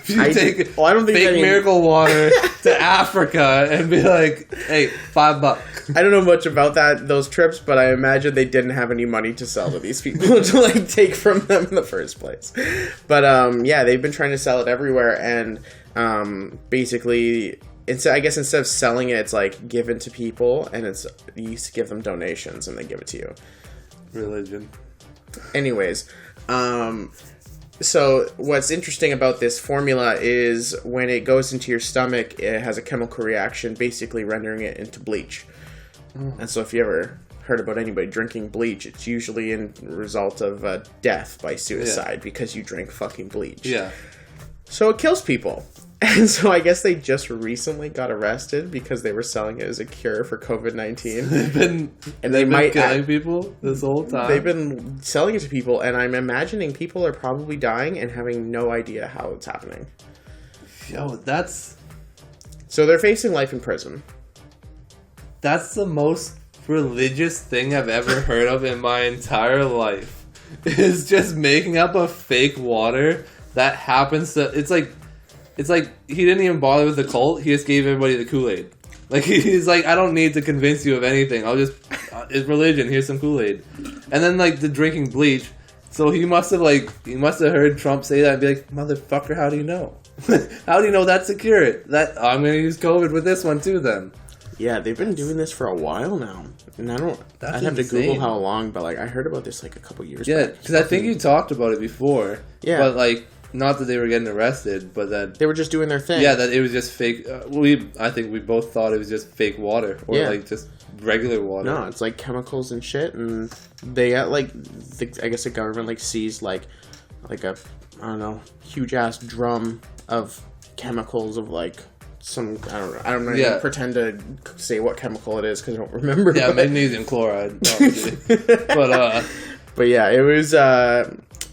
I don't think fake miracle water to Africa and be like, hey, $5. I don't know much about those trips, but I imagine they didn't have any money to sell to these people to, like, take from them in the first place. But yeah, they've been trying to sell it everywhere, and basically, I guess instead of selling it, it's like given to people, and you give them donations and they give it to you. Religion. Anyways, so what's interesting about this formula is when it goes into your stomach, it has a chemical reaction, basically rendering it into bleach. And so if you ever heard about anybody drinking bleach, it's usually in result of death by suicide because you drink fucking bleach. Yeah. So it kills people. And so I guess they just recently got arrested because they were selling it as a cure for COVID-19. They've been killing people this whole time. They've been selling it to people, and I'm imagining people are probably dying and having no idea how it's happening. Yo, So they're facing life in prison. That's the most religious thing I've ever heard of in my entire life. Is just making up a fake water that happens to... It's like he didn't even bother with the cult. He just gave everybody the Kool-Aid. Like, he's like, I don't need to convince you of anything. I'll just... it's religion. Here's some Kool-Aid. And then, like, the drinking bleach. So he must have heard Trump say that and be like, motherfucker, how do you know? How do you know that's secure? I'm going to use COVID with this one, too, then. Yeah, they've been doing this for a while now, and I'd have to insane. Google how long, but like I heard about this like a couple years Yeah, back. because I think you talked about it before. Yeah. But like, not that they were getting arrested, but that They were just doing their thing. yeah, that it was just fake. I think we both thought it was just fake water or like just regular water. No, it's like chemicals and shit, and they got like, I guess the government like seized like a, I don't know, huge ass drum of chemicals of like some, I don't know, even pretend to say what chemical it is because I don't remember. Yeah, magnesium chloride, obviously. But yeah, it was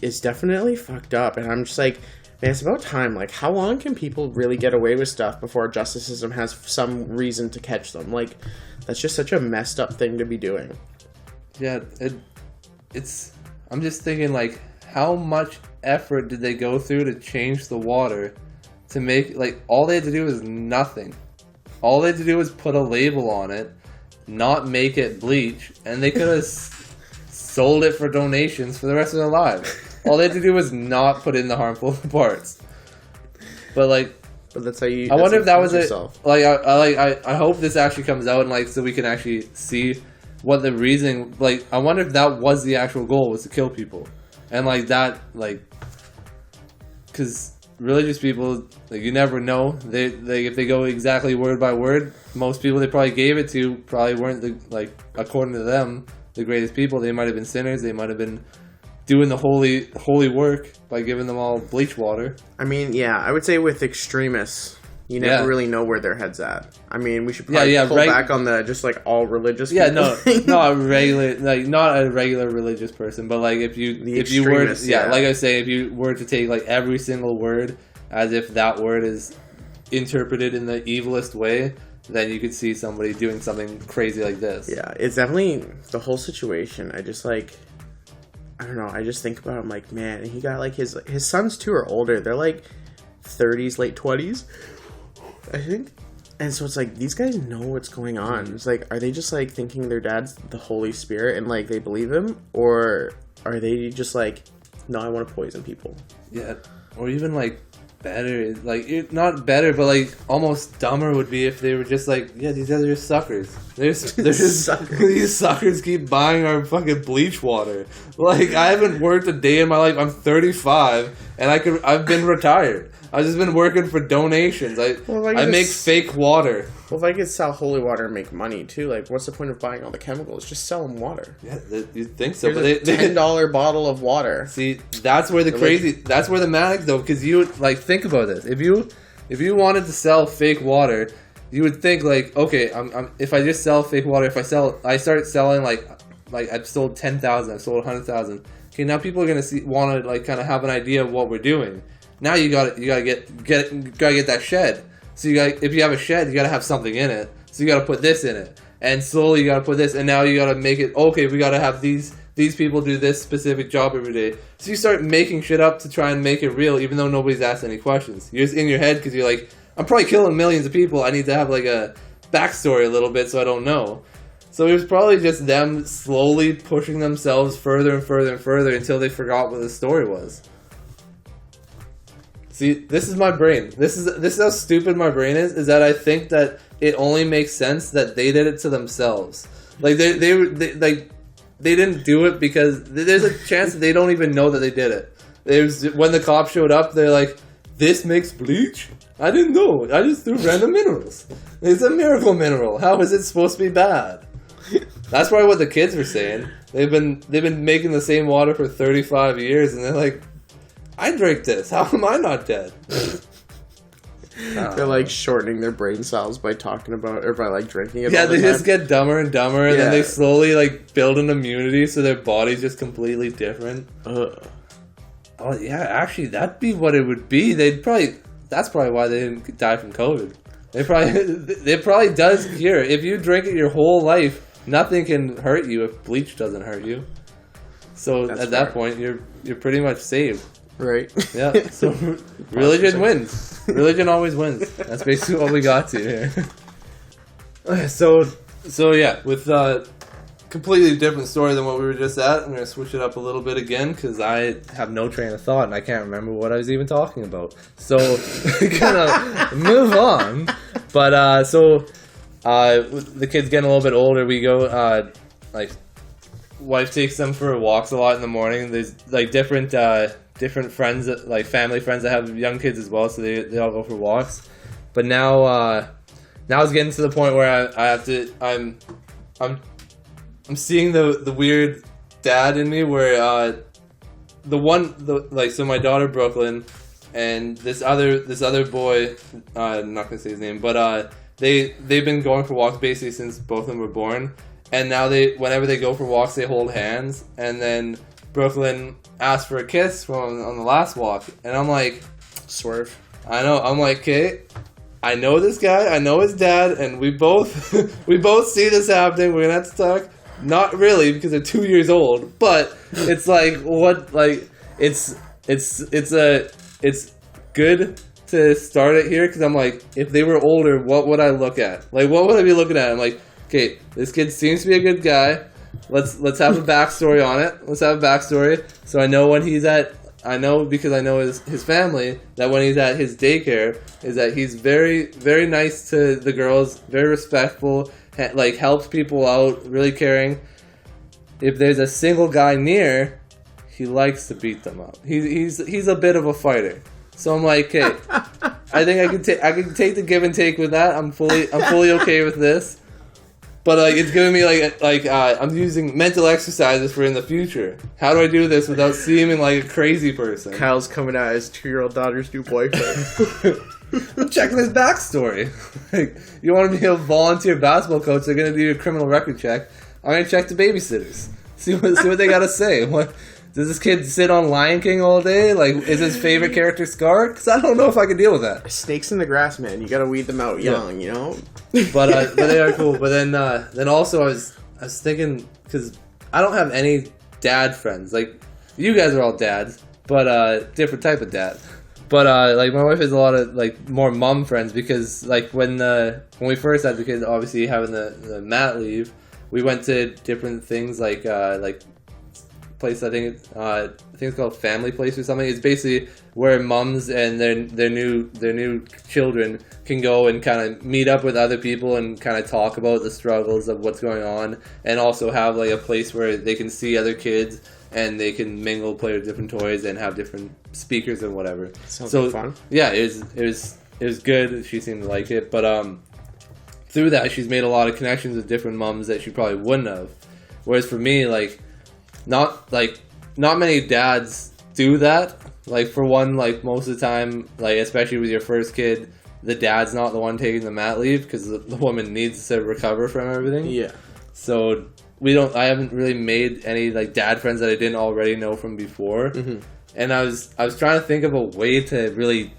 it's definitely fucked up, and I'm just like, man, it's about time. Like, how long can people really get away with stuff before our justice system has some reason to catch them? Like, that's just such a messed up thing to be doing. Yeah, it's. I'm just thinking, like, how much effort did they go through to change the water to make, like, all they had to do was nothing. All they had to do was put a label on it, not make it bleach, and they could have sold it for donations for the rest of their lives. All they had to do was not put in the harmful parts. But like, but that's how you. I wonder if that was yourself. it. Like, I hope this actually comes out and like so we can actually see what the reason. Like, I wonder if that was the actual goal, was to kill people, and like that, like, because religious people, like, you never know. They if they go exactly word by word, most people they probably gave it to probably weren't like according to them the greatest people. They might have been sinners. They might have been doing the holy work by giving them all bleach water. I mean, yeah, I would say with extremists, you never really know where their head's at. I mean, we should probably pull back on the just like all religious people. not a regular, like not a regular religious person, but like if you were like I say, if you were to take like every single word as if that word is interpreted in the evilest way, then you could see somebody doing something crazy like this. Yeah, it's definitely the whole situation. I just like, I don't know. I just think about him like, man, he got like his sons too are older. They're like 30s, late 20s, I think. And so it's like, these guys know what's going on. It's like, are they just like thinking their dad's the Holy Spirit and like they believe him? Or are they just like, no, I want to poison people? Yeah. Or even like better, like not better, but like almost dumber would be if they were just like, yeah, these guys are just suckers. They're just suckers. These suckers keep buying our fucking bleach water. Like, I haven't worked a day in my life. I'm 35 and I've been retired. I've just been working for donations. I make fake water. Well, if I could sell holy water and make money too, like, what's the point of buying all the chemicals? Just sell them water. Yeah, you'd think so. Here's But a $10 bottle of water. See, that's where that's where the manic though, because you like think about this. If you wanted to sell fake water, you would think like, okay, if I just sell fake water, I start selling like I've sold 10,000, I've sold 100,000. Okay, now people are gonna want to like kind of have an idea of what we're doing. Now you gotta get that shed. So if you have a shed, you gotta have something in it. So you gotta put this in it, and slowly you gotta put this, and now you gotta make it. Okay, we gotta have these people do this specific job every day. So you start making shit up to try and make it real, even though nobody's asked any questions. You're just in your head because you're like, I'm probably killing millions of people. I need to have like a backstory a little bit, so I don't know. So it was probably just them slowly pushing themselves further and further and further until they forgot what the story was. See, this is my brain. This is how stupid my brain is that I think that it only makes sense that they did it to themselves. Like they didn't do it because there's a chance that they don't even know that they did it. When the cops showed up, they're like, "This makes bleach? I didn't know. I just threw random minerals. It's a miracle mineral. How is it supposed to be bad?" That's probably what the kids were saying. They've been making the same water for 35 years, and they're like, I drank this. How am I not dead? They're like shortening their brain cells by talking about or by like drinking it. Yeah, they just get dumber and dumber, and then they slowly like build an immunity, so their body's just completely different. Oh yeah, actually, that'd be what it would be. That's probably why they didn't die from COVID. It probably does cure. If you drink it your whole life, nothing can hurt you if bleach doesn't hurt you. So at that point, you're pretty much saved. Right. Yeah. So religion wins. Religion always wins. That's basically what we got to here. So yeah, with a completely different story than what we were just at, I'm gonna switch it up a little bit again because I have no train of thought and I can't remember what I was even talking about. So we're gonna move on. But so the kids getting a little bit older, we go like wife takes them for walks a lot in the morning. There's like different friends, like family friends that have young kids as well, so they all go for walks. But now it's getting to the point where I'm seeing the weird dad in me, where so my daughter Brooklyn and this other boy, I'm not gonna say his name, but they've been going for walks basically since both of them were born, and now whenever they go for walks they hold hands, and then Brooklyn asked for a kiss on the last walk, and I'm like, swerve. I know, I'm like, okay, I know this guy, I know his dad, and we both see this happening. We're gonna have to talk. Not really, because they're 2 years old, but it's like, what, like, it's good to start it here, because I'm like, if they were older, what would I look at? Like, what would I be looking at? I'm like, okay, this kid seems to be a good guy. Let's have a backstory on it. Let's have a backstory, so I know when he's at, I know because I know his family, that when he's at his daycare, is that he's very, very nice to the girls, very respectful, like helps people out, really caring. If there's a single guy near, he likes to beat them up. He's a bit of a fighter. So I'm like, hey, I think I can take the give and take with that. I'm fully okay with this. But like, it's giving me like I'm using mental exercises for in the future. How do I do this without seeming like a crazy person? Kyle's coming out his 2-year-old daughter's new boyfriend. I'm checking his backstory. Like, you want to be a volunteer basketball coach? They're gonna do a criminal record check. I'm gonna check the babysitters. See what they gotta say. What does this kid sit on Lion King all day? Like, is his favorite character Scar? Because I don't know if I can deal with that. Snakes in the grass, man. You gotta weed them out young, you know. But they are cool. But then also I was thinking, because I don't have any dad friends. Like, you guys are all dads, but different type of dad. But like, my wife has a lot of like more mom friends, because like when we first had the kids, obviously having the mat leave, we went to different things like place, I think it's called Family Place or something. It's basically where moms and their new children can go and kind of meet up with other people and kind of talk about the struggles of what's going on, and also have like a place where they can see other kids and they can mingle, play with different toys, and have different speakers and whatever. Sounds so fun. Yeah, it was good. She seemed to like it, but through that she's made a lot of connections with different moms that she probably wouldn't have. Whereas for me, like, not many dads do that. Like, for one, like, most of the time, like, especially with your first kid, the dad's not the one taking the mat leave, because the woman needs to recover from everything. Yeah. So I haven't really made any like dad friends that I didn't already know from before. Mm-hmm. And I was trying to think of a way to really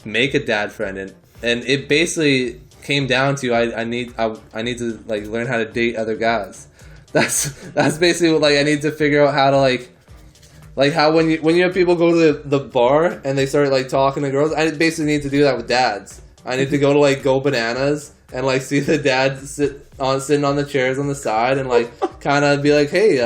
make a dad friend, and it basically came down to I need to like learn how to date other guys. That's basically what, like, I need to figure out how to like how when you have people go to the bar and they start like talking to girls, I basically need to do that with dads. I need to go to like Go Bananas and like see the dad sitting on the chairs on the side and like kind of be like, hey,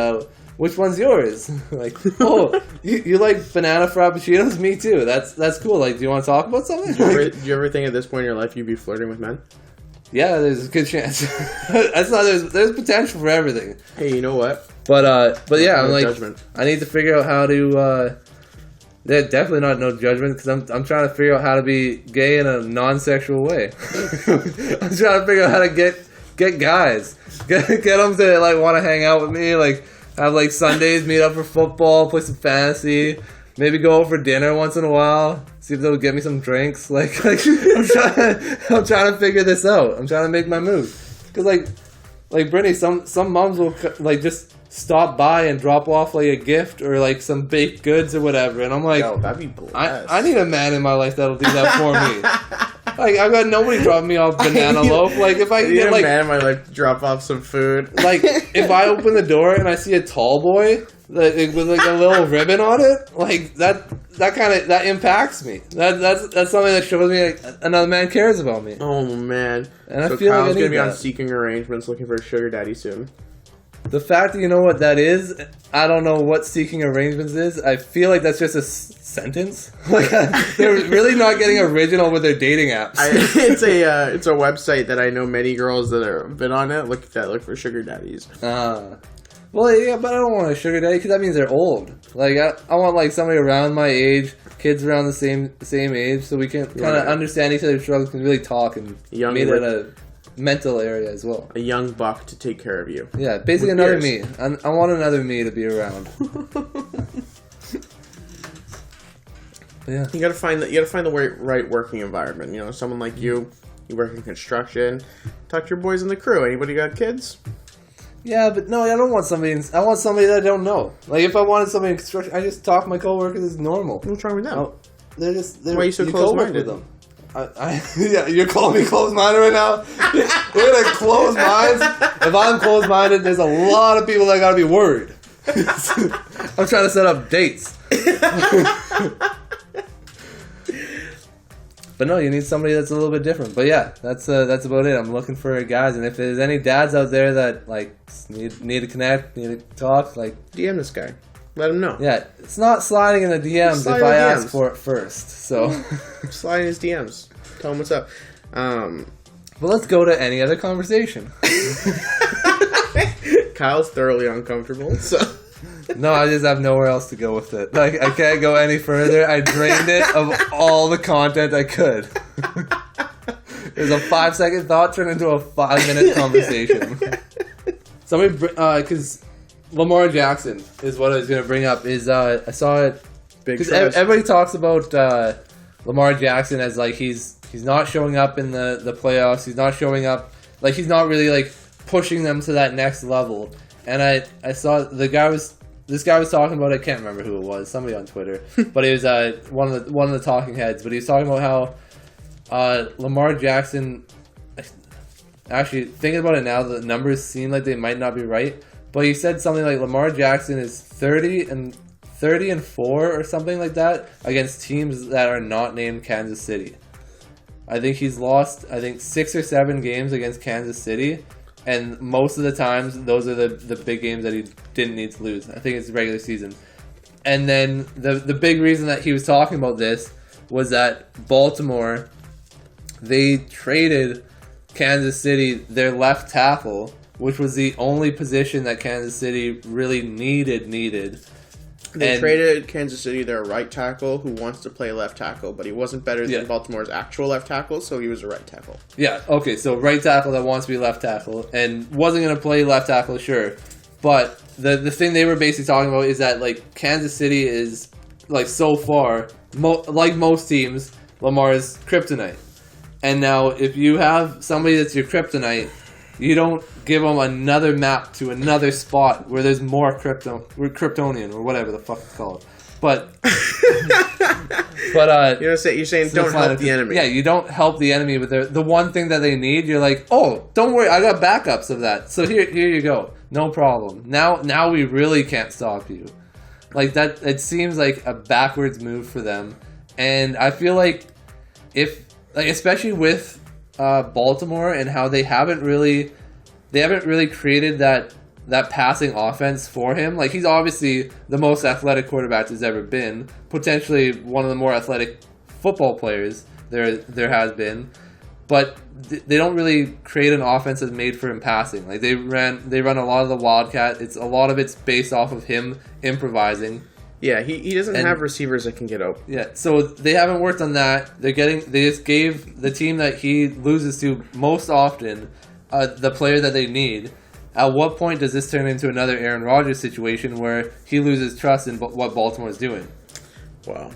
which one's yours? Like, oh, you like banana frappuccinos? Me too. That's cool. Like, do you want to talk about something? Do you ever think at this point in your life you'd be flirting with men? Yeah, there's a good chance. There's potential for everything. Hey, you know what? But yeah, I'm like, judgment. I need to figure out how to. There's definitely not no judgment, because I'm trying to figure out how to be gay in a non-sexual way. I'm trying to figure out how to get guys, get them to like want to hang out with me, like have like Sundays, meet up for football, play some fantasy, maybe go out for dinner once in a while, see if they'll get me some drinks. Like I'm trying to figure this out. I'm trying to make my move, because like Brittany, some moms will like just stop by and drop off like a gift or like some baked goods or whatever, and I'm like, yo, that'd be blessed. I need a man in my life that'll do that for me. Like, I've got nobody dropping me off banana loaf. Like, if I can get like a man in my life to drop off some food. Like, if I open the door and I see a tall boy with like a little ribbon on it, like that impacts me. That's something that shows me like another man cares about me. Oh man! And so I feel Kyle's like I gonna be need on that. Seeking Arrangements, looking for a sugar daddy soon. The fact that you know what that is, I don't know what seeking arrangements is. I feel like that's just a sentence. Like they're really not getting original with their dating apps. It's a website that I know many girls that have been on it. Look for sugar daddies. Well, yeah, but I don't want a sugar daddy because that means they're old. Like I want like somebody around my age, kids around the same age, so we can kind of understand each other's struggles, can really talk and meet at a mental area as well. A young buck to take care of you. Yeah, basically another me. I want another me to be around. Yeah, you gotta find the right working environment. You know, someone like you work in construction. Talk to your boys in the crew. Anybody got kids? Yeah, but no, I don't want somebody. I want somebody that I don't know. Like if I wanted somebody in construction, I just talk to my coworkers as normal. What's wrong with them? They're why are you so close-minded? With them. Yeah, you're calling me close-minded right now? We're gonna close minds? If I'm close-minded, there's a lot of people that gotta be worried. I'm trying to set up dates. But no, you need somebody that's a little bit different. But yeah, that's about it. I'm looking for guys, and if there's any dads out there that like need to connect, need to talk, like DM this guy. Let him know. Yeah, it's not sliding in the DMs if I ask for it first. So slide in his DMs. Tell him what's up. But let's go to any other conversation. Kyle's thoroughly uncomfortable. So no, I just have nowhere else to go with it. Like I can't go any further. I drained it of all the content I could. There's a 5-second thought turned into a 5-minute conversation. Somebody, because Lamar Jackson is what I was going to bring up. Is I saw it because everybody talks about Lamar Jackson as like he's not showing up in the playoffs. He's not showing up, like he's not really like pushing them to that next level. And I saw this guy was talking about, I can't remember who it was, somebody on Twitter, but it was one of the talking heads. But he was talking about how Lamar Jackson, actually thinking about it now, the numbers seem like they might not be right. But he said something like Lamar Jackson is 30-4 or something like that against teams that are not named Kansas City. I think he's lost 6 or 7 games against Kansas City, and most of the times those are the big games that he didn't need to lose. I think it's regular season. And then the big reason that he was talking about this was that Baltimore, they traded Kansas City their left tackle, which was the only position that Kansas City really needed. They traded Kansas City their right tackle, who wants to play left tackle, but he wasn't better than Baltimore's actual left tackle, so he was a right tackle. Yeah, okay, so right tackle that wants to be left tackle, and wasn't going to play left tackle, sure. But the thing they were basically talking about is that, like, Kansas City is, like, so far, like most teams, Lamar's kryptonite. And now, if you have somebody that's your kryptonite, you don't give them another map to another spot where there's more Kryptonian or whatever the fuck it's called. But you're saying don't help the enemy. Yeah, you don't help the enemy with the one thing that they need. You're like, oh, don't worry, I got backups of that. So here you go, no problem. Now we really can't stop you. Like that, it seems like a backwards move for them, and I feel like especially with Baltimore and how they haven't really created that passing offense for him. Like, he's obviously the most athletic quarterback there's ever been, potentially one of the more athletic football players there has been, but they don't really create an offense that's made for him passing. Like, they run a lot of the Wildcat. A lot of it's based off of him improvising. Yeah, he doesn't have receivers that can get open. Yeah, so they haven't worked on that. They just gave the team that he loses to most often the player that they need. At what point does this turn into another Aaron Rodgers situation where he loses trust in what Baltimore is doing? Well,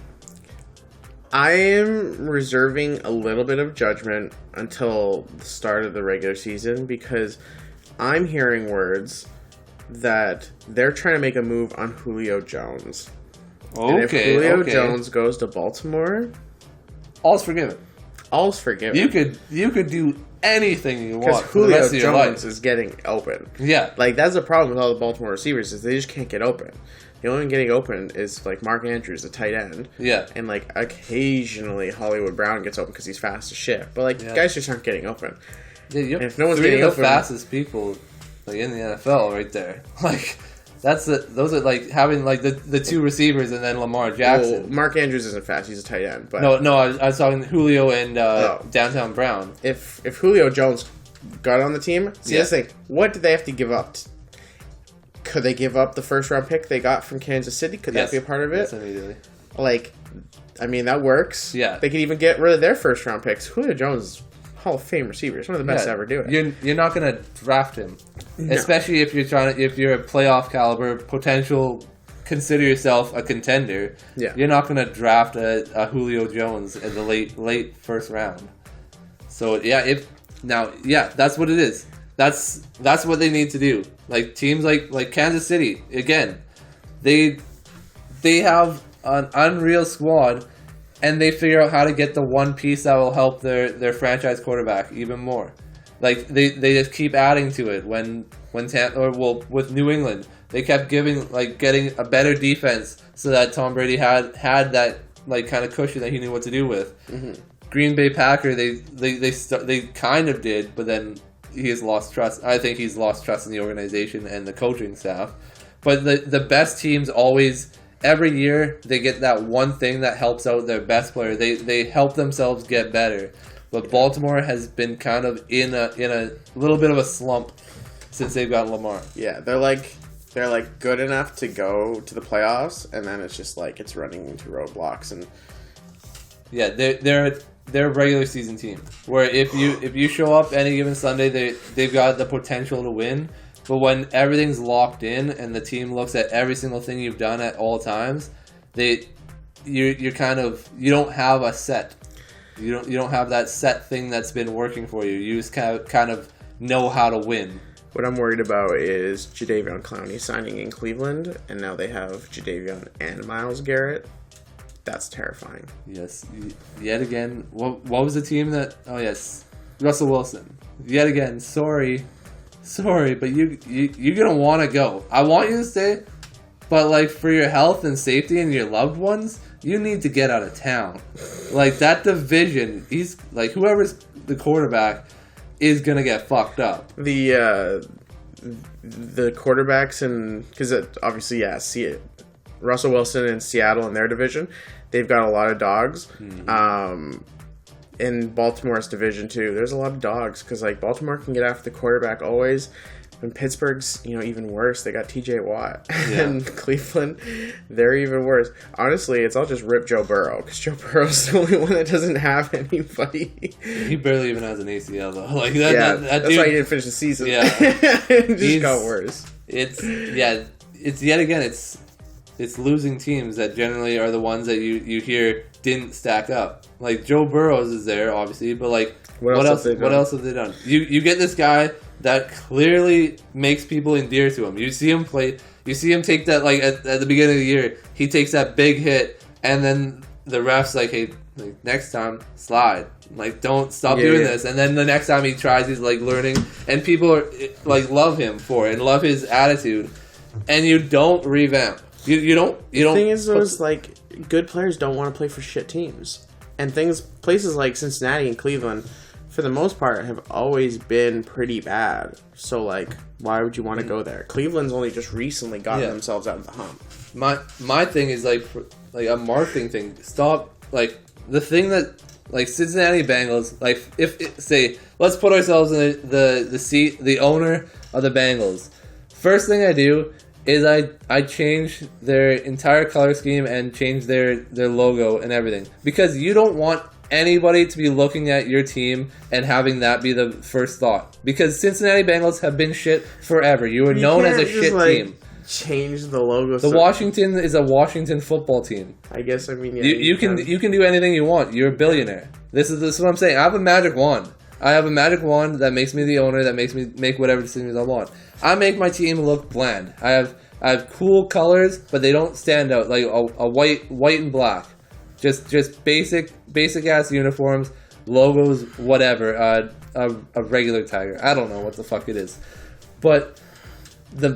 I am reserving a little bit of judgment until the start of the regular season, because I'm hearing words that they're trying to make a move on Julio Jones. And if Julio Jones goes to Baltimore, all's forgiven. All's forgiven. You could do anything you want. Because Julio Jones is getting open. Yeah. Like, that's the problem with all the Baltimore receivers, is they just can't get open. The only one getting open is, like, Mark Andrews, the tight end. Yeah. And, like, occasionally Hollywood Brown gets open because he's fast as shit. But, like, guys just aren't getting open. Yeah, and if no one's getting open, the fastest people like in the NFL right there. Like those are like having like the two receivers and then Lamar Jackson. Well, Mark Andrews isn't fast; he's a tight end. But No, I was talking Julio and Downtown Brown. If Julio Jones got on the team, see this thing. What did they have to give up? Could they give up the first round pick they got from Kansas City? Could that be a part of it? Yes, immediately. Like, I mean, that works. Yeah. They could even get rid of their first round picks. Julio Jones is Hall of Fame receiver. He's one of the best to ever do it. You're not gonna draft him, especially if you're a playoff caliber potential. Consider yourself a contender. Yeah. You're not gonna draft a Julio Jones in the late first round. So that's what it is. That's what they need to do. Like teams like Kansas City again, they have an unreal squad, and they figure out how to get the one piece that will help their franchise quarterback even more. Like they just keep adding to it. With New England, they kept getting a better defense so that Tom Brady had that like kind of cushion that he knew what to do with. Mm-hmm. Green Bay Packer, they kind of did, but then he has lost trust. I think he's lost trust in the organization and the coaching staff. But the best teams always, every year, they get that one thing that helps out their best player. They help themselves get better. But Baltimore has been kind of in a little bit of a slump since they've got Lamar. Yeah, they're like good enough to go to the playoffs, and then it's just like it's running into roadblocks. And yeah, they're a regular season team where if you show up any given Sunday, they've got the potential to win. But when everything's locked in and the team looks at every single thing you've done at all times, you don't have a set. You don't have that set thing that's been working for you. You just kind of know how to win. What I'm worried about is Jadeveon Clowney signing in Cleveland, and now they have Jadeveon and Myles Garrett. That's terrifying. Yes. Yet again, what was the team that... Oh, yes. Russell Wilson. Yet again, sorry, but you're going to want to go. I want you to stay, but like for your health and safety and your loved ones, you need to get out of town. Like that division, he's like whoever's the quarterback is going to get fucked up. The quarterbacks, and because obviously, see it. Russell Wilson in Seattle in their division, they've got a lot of dogs. Mm-hmm. In Baltimore's division too, there's a lot of dogs because like Baltimore can get after the quarterback always. And Pittsburgh's even worse. They got T.J. Watt. Yeah. And Cleveland, they're even worse. Honestly, it's all just rip Joe Burrow because Joe Burrow's the only one that doesn't have anybody. He barely even has an ACL though. Like that's why he didn't finish the season. Yeah, it just got worse. It's yet again. It's losing teams that generally are the ones that you hear didn't stack up. Like Joe Burrows is there, obviously, but like what else have they done? You get this guy that clearly makes people endear to him. You see him play. You see him take that like at the beginning of the year. He takes that big hit, and then the refs like, hey, like, next time slide. Like don't stop doing this. And then the next time he tries, he's like learning, and people are like love him for it and love his attitude. And you don't revamp. You don't. The thing is, those like good players don't want to play for shit teams, and places like Cincinnati and Cleveland, for the most part, have always been pretty bad. So like, why would you want to go there? Cleveland's only just recently gotten themselves out of the hump. My thing is like a marketing thing. Stop like the thing that like Cincinnati Bengals. Like let's put ourselves in the seat, the owner of the Bengals. First thing I do is I change their entire color scheme and change their logo and everything. Because you don't want anybody to be looking at your team and having that be the first thought. Because Cincinnati Bengals have been shit forever. You are known as a shit team. Change the logo. The Washington is a Washington football team. I guess, I mean... Yeah, you can do anything you want. You're a billionaire. This is what I'm saying. I have a magic wand. I have a magic wand that makes me the owner, that makes me make whatever decisions I want. I make my team look bland. I have cool colors, but they don't stand out, like a white and black. Just basic ass uniforms, logos, whatever. A regular tiger. I don't know what the fuck it is, but the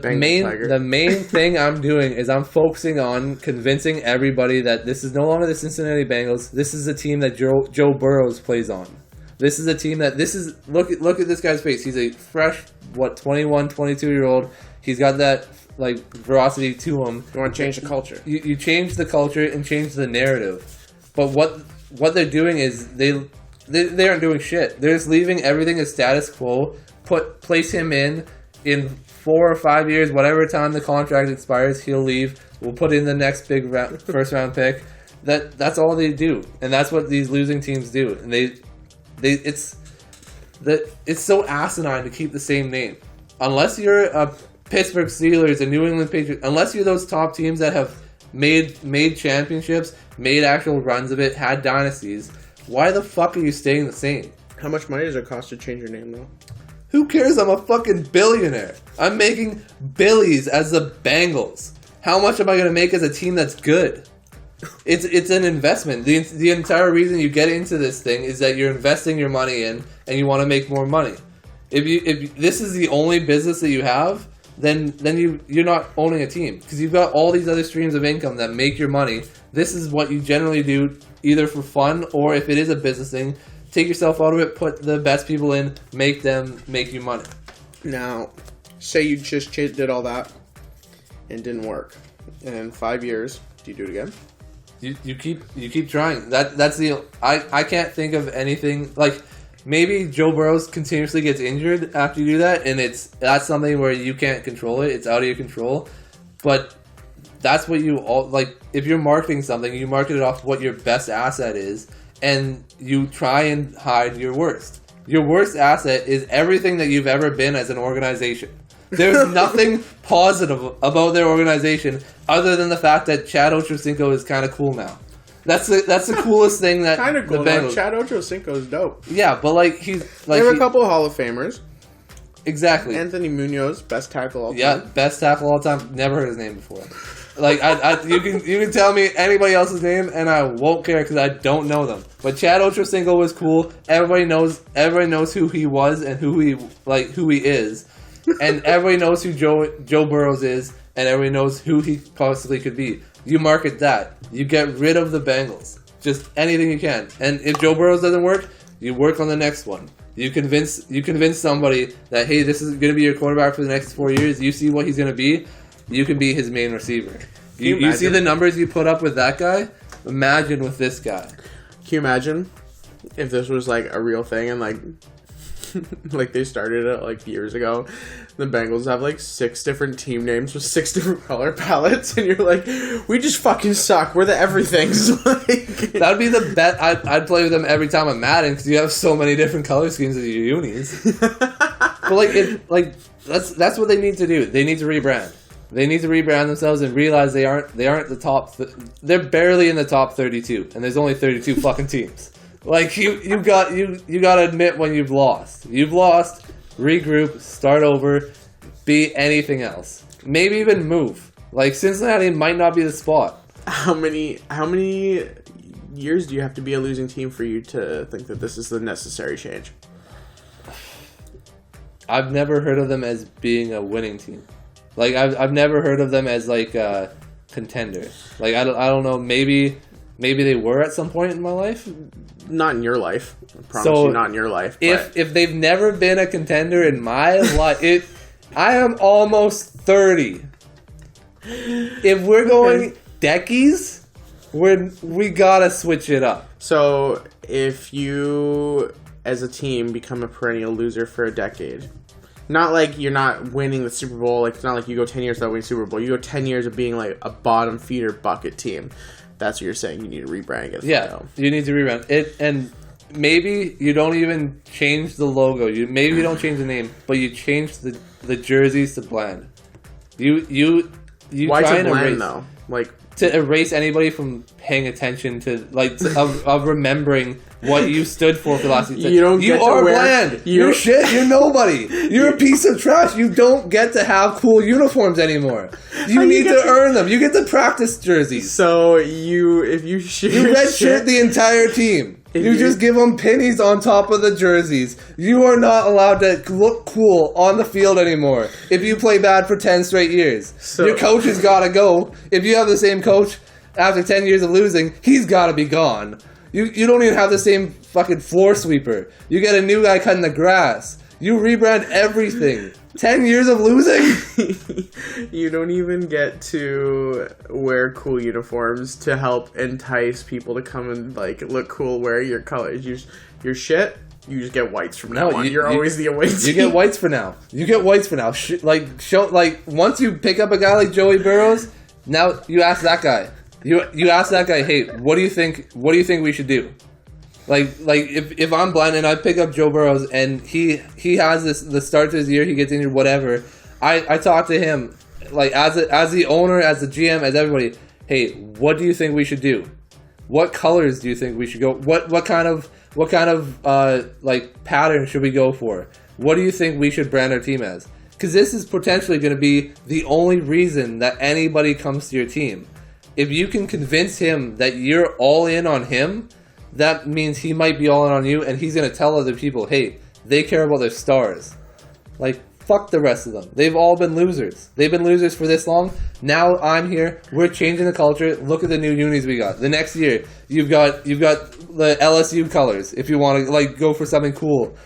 main thing I'm doing is I'm focusing on convincing everybody that this is no longer the Cincinnati Bengals. This is a team that Joe Burrows plays on. This is a team that look at this guy's face. He's a fresh 21, 22-year-old. He's got that like veracity to him. You want to change the culture. You change the culture and change the narrative. But what they're doing is they aren't doing shit. They're just leaving everything as status quo. Place him in 4 or 5 years, whatever time the contract expires, he'll leave. We'll put in the next big first round pick. That's all they do, and that's what these losing teams do. And it's so asinine to keep the same name. Unless you're a Pittsburgh Steelers, a New England Patriots, unless you're those top teams that have made championships, made actual runs of it, had dynasties, why the fuck are you staying the same? How much money does it cost to change your name, though? Who cares? I'm a fucking billionaire. I'm making billies as the Bengals. How much am I going to make as a team that's good? It's an investment. The entire reason you get into this thing is that you're investing your money in and you want to make more money. If this is the only business that you have, then you're not owning a team, because you've got all these other streams of income that make your money. This is what you generally do, either for fun or if it is a business thing. Take yourself out of it, put the best people in, make them make you money. Now, say you just did all that and didn't work. And in 5 years, do you do it again? You keep trying. That's the I can't think of anything like maybe Joe Burrow continuously gets injured after you do that, and that's something where you can't control it. It's out of your control. But that's what you all like. If you're marketing something, you market it off what your best asset is. And you try and hide your worst. Your worst asset is everything that you've ever been as an organization. There's nothing positive about their organization other than the fact that Chad Ochocinco is kind of cool now. That's the coolest thing that kind of cool. The Bengals. Chad Ochocinco is dope. Yeah, but like he's like they have a couple of Hall of Famers. Exactly. Anthony Munoz, best tackle all time. Yeah, best tackle all time. Never heard his name before. Like you can tell me anybody else's name and I won't care because I don't know them. But Chad Ochocinco was cool. Everybody knows who he was and who he is, and everybody knows who Joe Burrow is, and everybody knows who he possibly could be. You market that. You get rid of the Bengals. Just anything you can. And if Joe Burrow doesn't work, you work on the next one. You convince somebody that, hey, this is going to be your quarterback for the next 4 years. You see what he's going to be. You can be his main receiver. You see the numbers you put up with that guy? Imagine with this guy. Can you imagine if this was like a real thing and like like they started it like years ago? The Bengals have like 6 different team names with 6 different color palettes, and you're like, we just fucking suck. We're the everythings. Like, that'd be the bet. I'd play with them every time I'm Madden because you have so many different color schemes as your unis. But that's what they need to do. They need to rebrand. They need to rebrand themselves and realize they aren't the top. They're barely in the top 32, and there's only 32 fucking teams. Like you got to admit when you've lost. You've lost. Regroup. Start over. Be anything else. Maybe even move. Like Cincinnati might not be the spot. How many years do you have to be a losing team for you to think that this is the necessary change? I've never heard of them as being a winning team. Like I've never heard of them as like a contender. Like I don't know. Maybe they were at some point in my life. Not in your life. I promise you, not in your life. If they've never been a contender in my life, I am almost 30. If we're going decades, we gotta switch it up. So if you, as a team, become a perennial loser for a decade. Not like you're not winning the Super Bowl. Like it's not like you go 10 years without winning Super Bowl. You go 10 years of being like a bottom feeder bucket team. That's what you're saying. You need to rebrand it. Yeah, you need to rebrand it, and maybe you don't even change the logo. Maybe you don't change the name, but you change the jerseys to bland. You why try to and bland erase, though? Like to erase anybody from paying attention to of remembering what you stood for the last season. You are bland. You're shit. You're nobody. You're a piece of trash. You don't get to have cool uniforms anymore. You need to earn them. You get the practice jerseys. So you redshirt the entire team. You just give them pennies on top of the jerseys. You are not allowed to look cool on the field anymore if you play bad for 10 straight years. So, your coach has got to go. If you have the same coach after 10 years of losing, he's got to be gone. You don't even have the same fucking floor sweeper. You get a new guy cutting the grass. You rebrand everything. 10 years of losing? You don't even get to wear cool uniforms to help entice people to come and like look cool wearing your colors. You're shit. You just get whites from now on. You're always the away team. You get whites for now. Once you pick up a guy like Joey Burrows, now you ask that guy. You ask that guy, hey, what do you think we should do? Like if I'm blind and I pick up Joe Burrows and he has the start to his year, he gets injured, whatever. I talk to him like as the owner, as the GM, as everybody. Hey, what do you think we should do? What colors do you think we should go? What kind of like pattern should we go for? What do you think we should brand our team as? Because this is potentially going to be the only reason that anybody comes to your team. If you can convince him that you're all in on him, that means he might be all in on you, and he's going to tell other people, hey, they care about their stars. Like, fuck the rest of them. They've all been losers. They've been losers for this long. Now I'm here. We're changing the culture. Look at the new unis we got. The next year, you've got the LSU colors if you want to like go for something cool,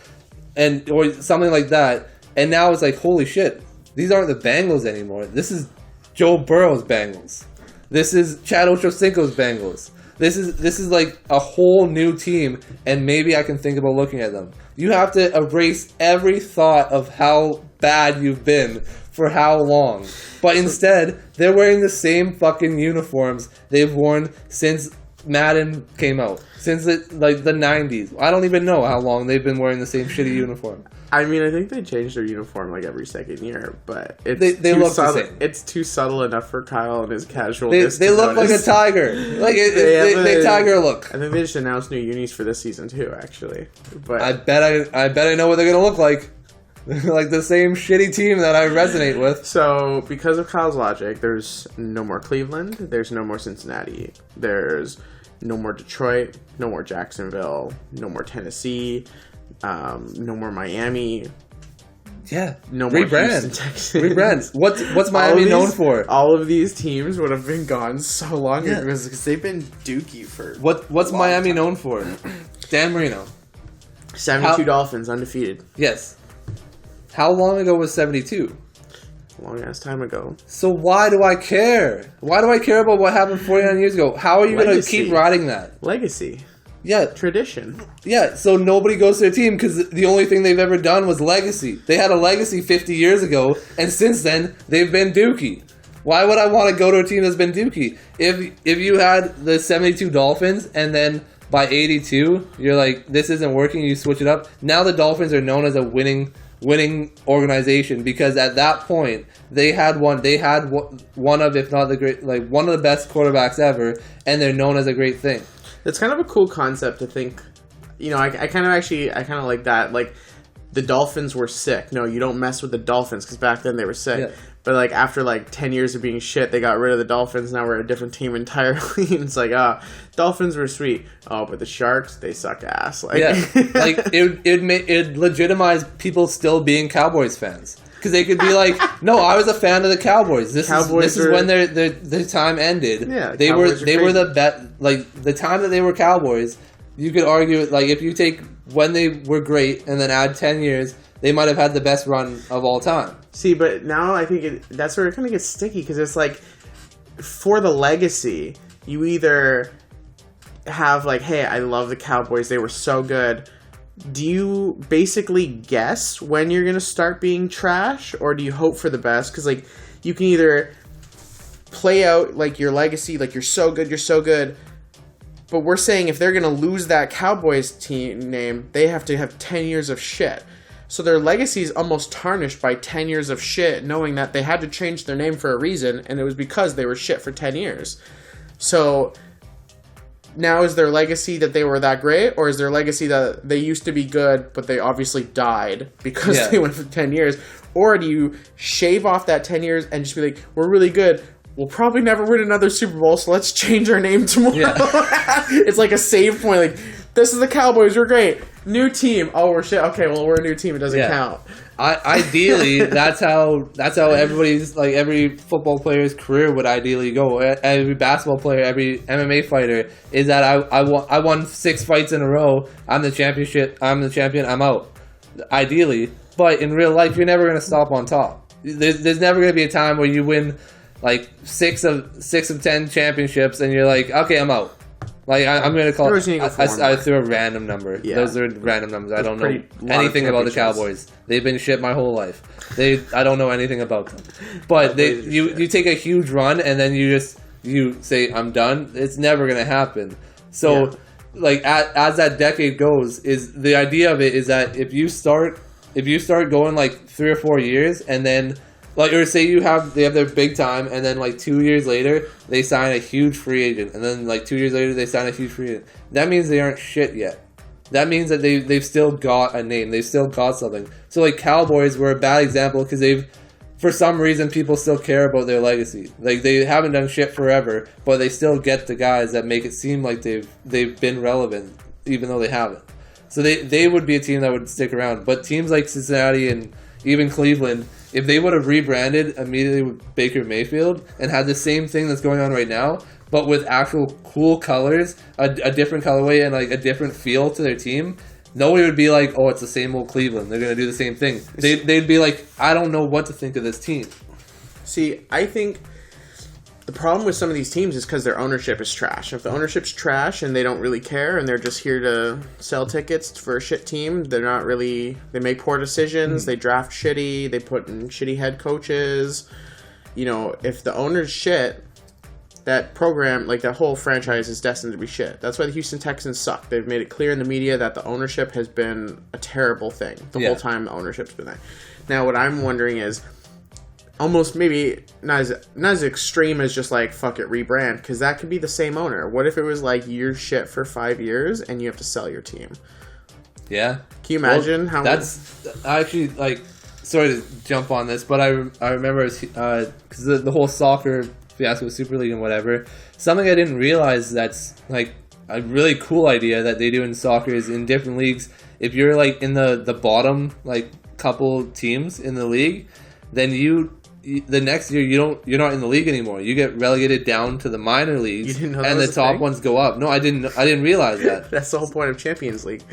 or something like that. And now it's like, holy shit, these aren't the Bengals anymore. This is Joe Burrow's Bengals. This is Chad Ochocinco's Bengals. This is like a whole new team, and maybe I can think about looking at them. You have to erase every thought of how bad you've been for how long. But instead, they're wearing the same fucking uniforms they've worn since Madden came out. Since the 90s. I don't even know how long they've been wearing the same shitty uniform. I mean, I think they change their uniform like every second year, but they look the same. It's too subtle enough for Kyle and his casual. They look like a tiger. Like they tiger look. I think they just announced new unis for this season too. Actually, but I bet I know what they're gonna look like. Like the same shitty team that I resonate with. So, because of Kyle's logic, there's no more Cleveland. There's no more Cincinnati. There's no more Detroit. No more Jacksonville. No more Tennessee. No more Miami. Yeah. No more Houston Texans. Rebrand. What's Miami known for? All of these teams would have been gone so long ago because they've been dookie for what's Miami known for? Dan Marino. 72 Dolphins undefeated. Yes. How long ago was 72? Long ass time ago. So why do I care? Why do I care about what happened 49 years ago? How are you going to keep riding that? Legacy. Yeah. Tradition. Yeah, so nobody goes to their team because the only thing they've ever done was legacy. They had a legacy 50 years ago, and since then, they've been dookie. Why would I want to go to a team that's been dookie? If you had the 72 Dolphins, and then by 82, you're like, this isn't working, you switch it up. Now the Dolphins are known as a winning organization because at that point they had one of, if not the great, like one of the best quarterbacks ever, and they're known as a great thing. It's kind of a cool concept to think. You know, I kind of like that. Like, the Dolphins were sick. No, you don't mess with the Dolphins because back then they were sick. Yeah. But like after like 10 years of being shit, they got rid of the Dolphins. Now we're a different team entirely. And it's like, Dolphins were sweet. Oh, but the Sharks, they suck ass. Like, yeah, like it legitimized people still being Cowboys fans. Because they could be like, no, I was a fan of the Cowboys. This is when their time ended. Yeah, they were the bet. Like the time that they were Cowboys, you could argue like if you take when they were great and then add 10 years, they might have had the best run of all time. See, but now I think that's where it kind of gets sticky because it's like for the legacy, you either have like, hey, I love the Cowboys, they were so good. Do you basically guess when you're going to start being trash, or do you hope for the best? Because, like, you can either play out, like, your legacy, like, you're so good, but we're saying if they're going to lose that Cowboys team name, they have to have 10 years of shit. So their legacy is almost tarnished by 10 years of shit, knowing that they had to change their name for a reason, and it was because they were shit for 10 years. So now is their legacy that they were that great, or is their legacy that they used to be good, but they obviously died because they went for 10 years? Or do you shave off that 10 years and just be like, we're really good, we'll probably never win another Super Bowl, so let's change our name tomorrow. Yeah. It's like a save point, like, this is the Cowboys, we're great. New team. Oh, we're shit. Okay, well, we're a new team. It doesn't count. Ideally, that's how everybody's, like, every football player's career would ideally go. Every basketball player, every MMA fighter is that I won 6 fights in a row. I'm the champion. I'm out. Ideally, But in real life, you're never going to stop on top. There's never going to be a time where you win like 6 of 10 championships and you're like, okay, I'm out. Like I'm going to call it. I threw a random number. Yeah. Those are random numbers. I don't know anything about the Cowboys. They've been shit my whole life. I don't know anything about them. But you take a huge run and then you say I'm done. It's never going to happen. So like as that decade goes, is the idea of it is that if you start going like 3 or 4 years and then like, or say they have their big time, and then like 2 years later they sign a huge free agent, and then like 2 years later they sign a huge free agent. That means they aren't shit yet. That means that they've still got a name. They've still got something. So like Cowboys were a bad example because for some reason people still care about their legacy. Like they haven't done shit forever, but they still get the guys that make it seem like they've been relevant, even though they haven't. So they would be a team that would stick around. But teams like Cincinnati and even Cleveland, if they would have rebranded immediately with Baker Mayfield and had the same thing that's going on right now, but with actual cool colors, a different colorway and like a different feel to their team, nobody would be like, oh, it's the same old Cleveland. They're going to do the same thing. They'd be like, I don't know what to think of this team. See, I think the problem with some of these teams is because their ownership is trash. If the ownership's trash and they don't really care and they're just here to sell tickets for a shit team, they make poor decisions, they draft shitty, they put in shitty head coaches. You know, if the owner's shit, that program, like that whole franchise is destined to be shit. That's why the Houston Texans suck. They've made it clear in the media that the ownership has been a terrible thing the whole time the ownership's been there. Now, what I'm wondering is, almost maybe not as extreme as just like fuck it rebrand, because that could be the same owner. What if it was like you're shit for 5 years and you have to sell your team? Yeah. Can you imagine how? That's actually like, sorry to jump on this, but I remember because the whole soccer fiasco with Super League and whatever. Something I didn't realize that's like a really cool idea that they do in soccer is in different leagues. If you're like in the bottom like couple teams in the league, then the next year you're not in the league anymore. You get relegated down to the minor leagues, you didn't know and the top ones go up. No, I didn't realize that. That's the whole point of Champions League.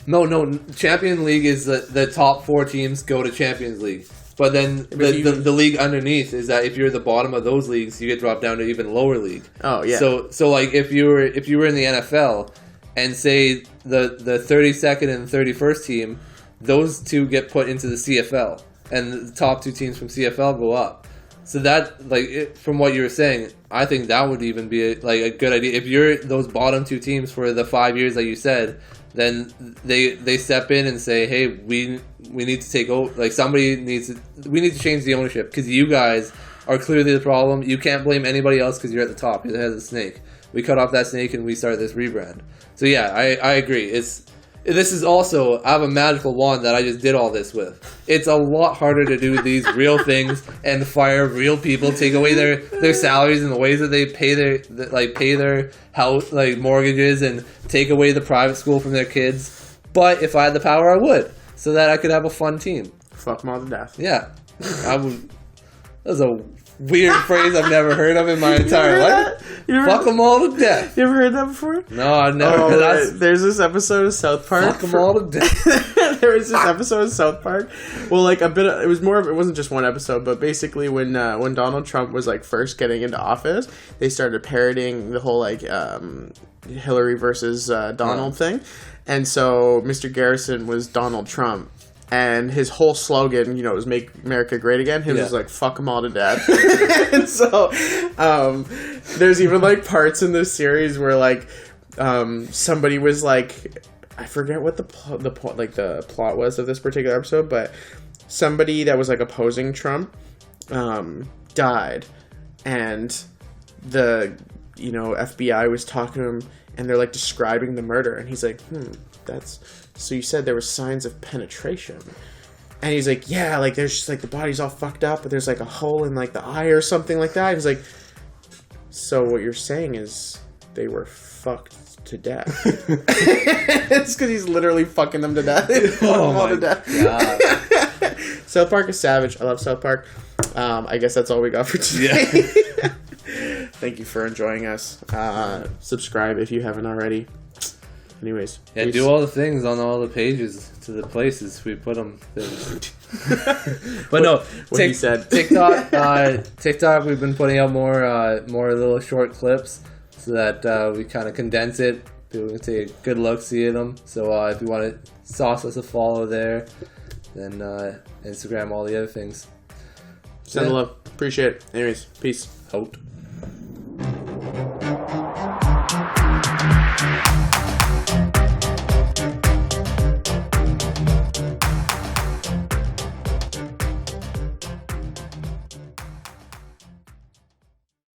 No, Champions League is the top 4 teams go to Champions League. But then the league underneath is that if you're the bottom of those leagues, you get dropped down to even lower league. Oh yeah. So like if you were in the NFL and say the 32nd and 31st team, those two get put into the CFL. And the top 2 teams from CFL go up. So that, like, from what you were saying, I think that would even be a good idea. If you're those bottom 2 teams for the 5 years that you said, then they step in and say, hey, we need to take over. Like, we need to change the ownership because you guys are clearly the problem. You can't blame anybody else because you're at the top. You're the head of the snake. We cut off that snake and we start this rebrand. So yeah, I agree. This is also, I have a magical wand that I just did all this with. It's a lot harder to do these real things and fire real people, take away their salaries and the ways that they pay their house, like mortgages, and take away the private school from their kids. But if I had the power, I would, so that I could have a fun team. Fuck them all to death. Yeah. I would. That was a weird phrase I've never heard of in my entire life. Fuck them all to death. You ever heard that before? No, I've never. There's this episode of South Park. Fuck them all to death. There was this episode of South Park. Well, like it wasn't just one episode, but basically when Donald Trump was like first getting into office, they started parodying the whole like Hillary versus Donald thing, and so Mr. Garrison was Donald Trump. And his whole slogan, was "Make America Great Again." His was like "Fuck them all to death." And so, there's even like parts in this series where like somebody was like, I forget what the plot was of this particular episode, but somebody that was like opposing Trump died, and the FBI was talking to him, and they're like describing the murder, and he's like, So you said there were signs of penetration. And he's like, yeah, like there's just like the body's all fucked up, but there's like a hole in like the eye or something like that. He's like, so what you're saying is they were fucked to death. It's because he's literally fucking them to death. Oh my God. South Park is savage. I love South Park. I guess that's all we got for today. Yeah. Thank you for enjoying us. Subscribe if you haven't already. Anyways. Yeah, peace. do all the things on all the pages to the places we put them. But no, What he said. TikTok. We've been putting out more little short clips so that we kind of condense it. People can take a good look, see them. So if you want to sauce us a follow there, then Instagram, all the other things. Send love. Appreciate it. Anyways, peace. Out.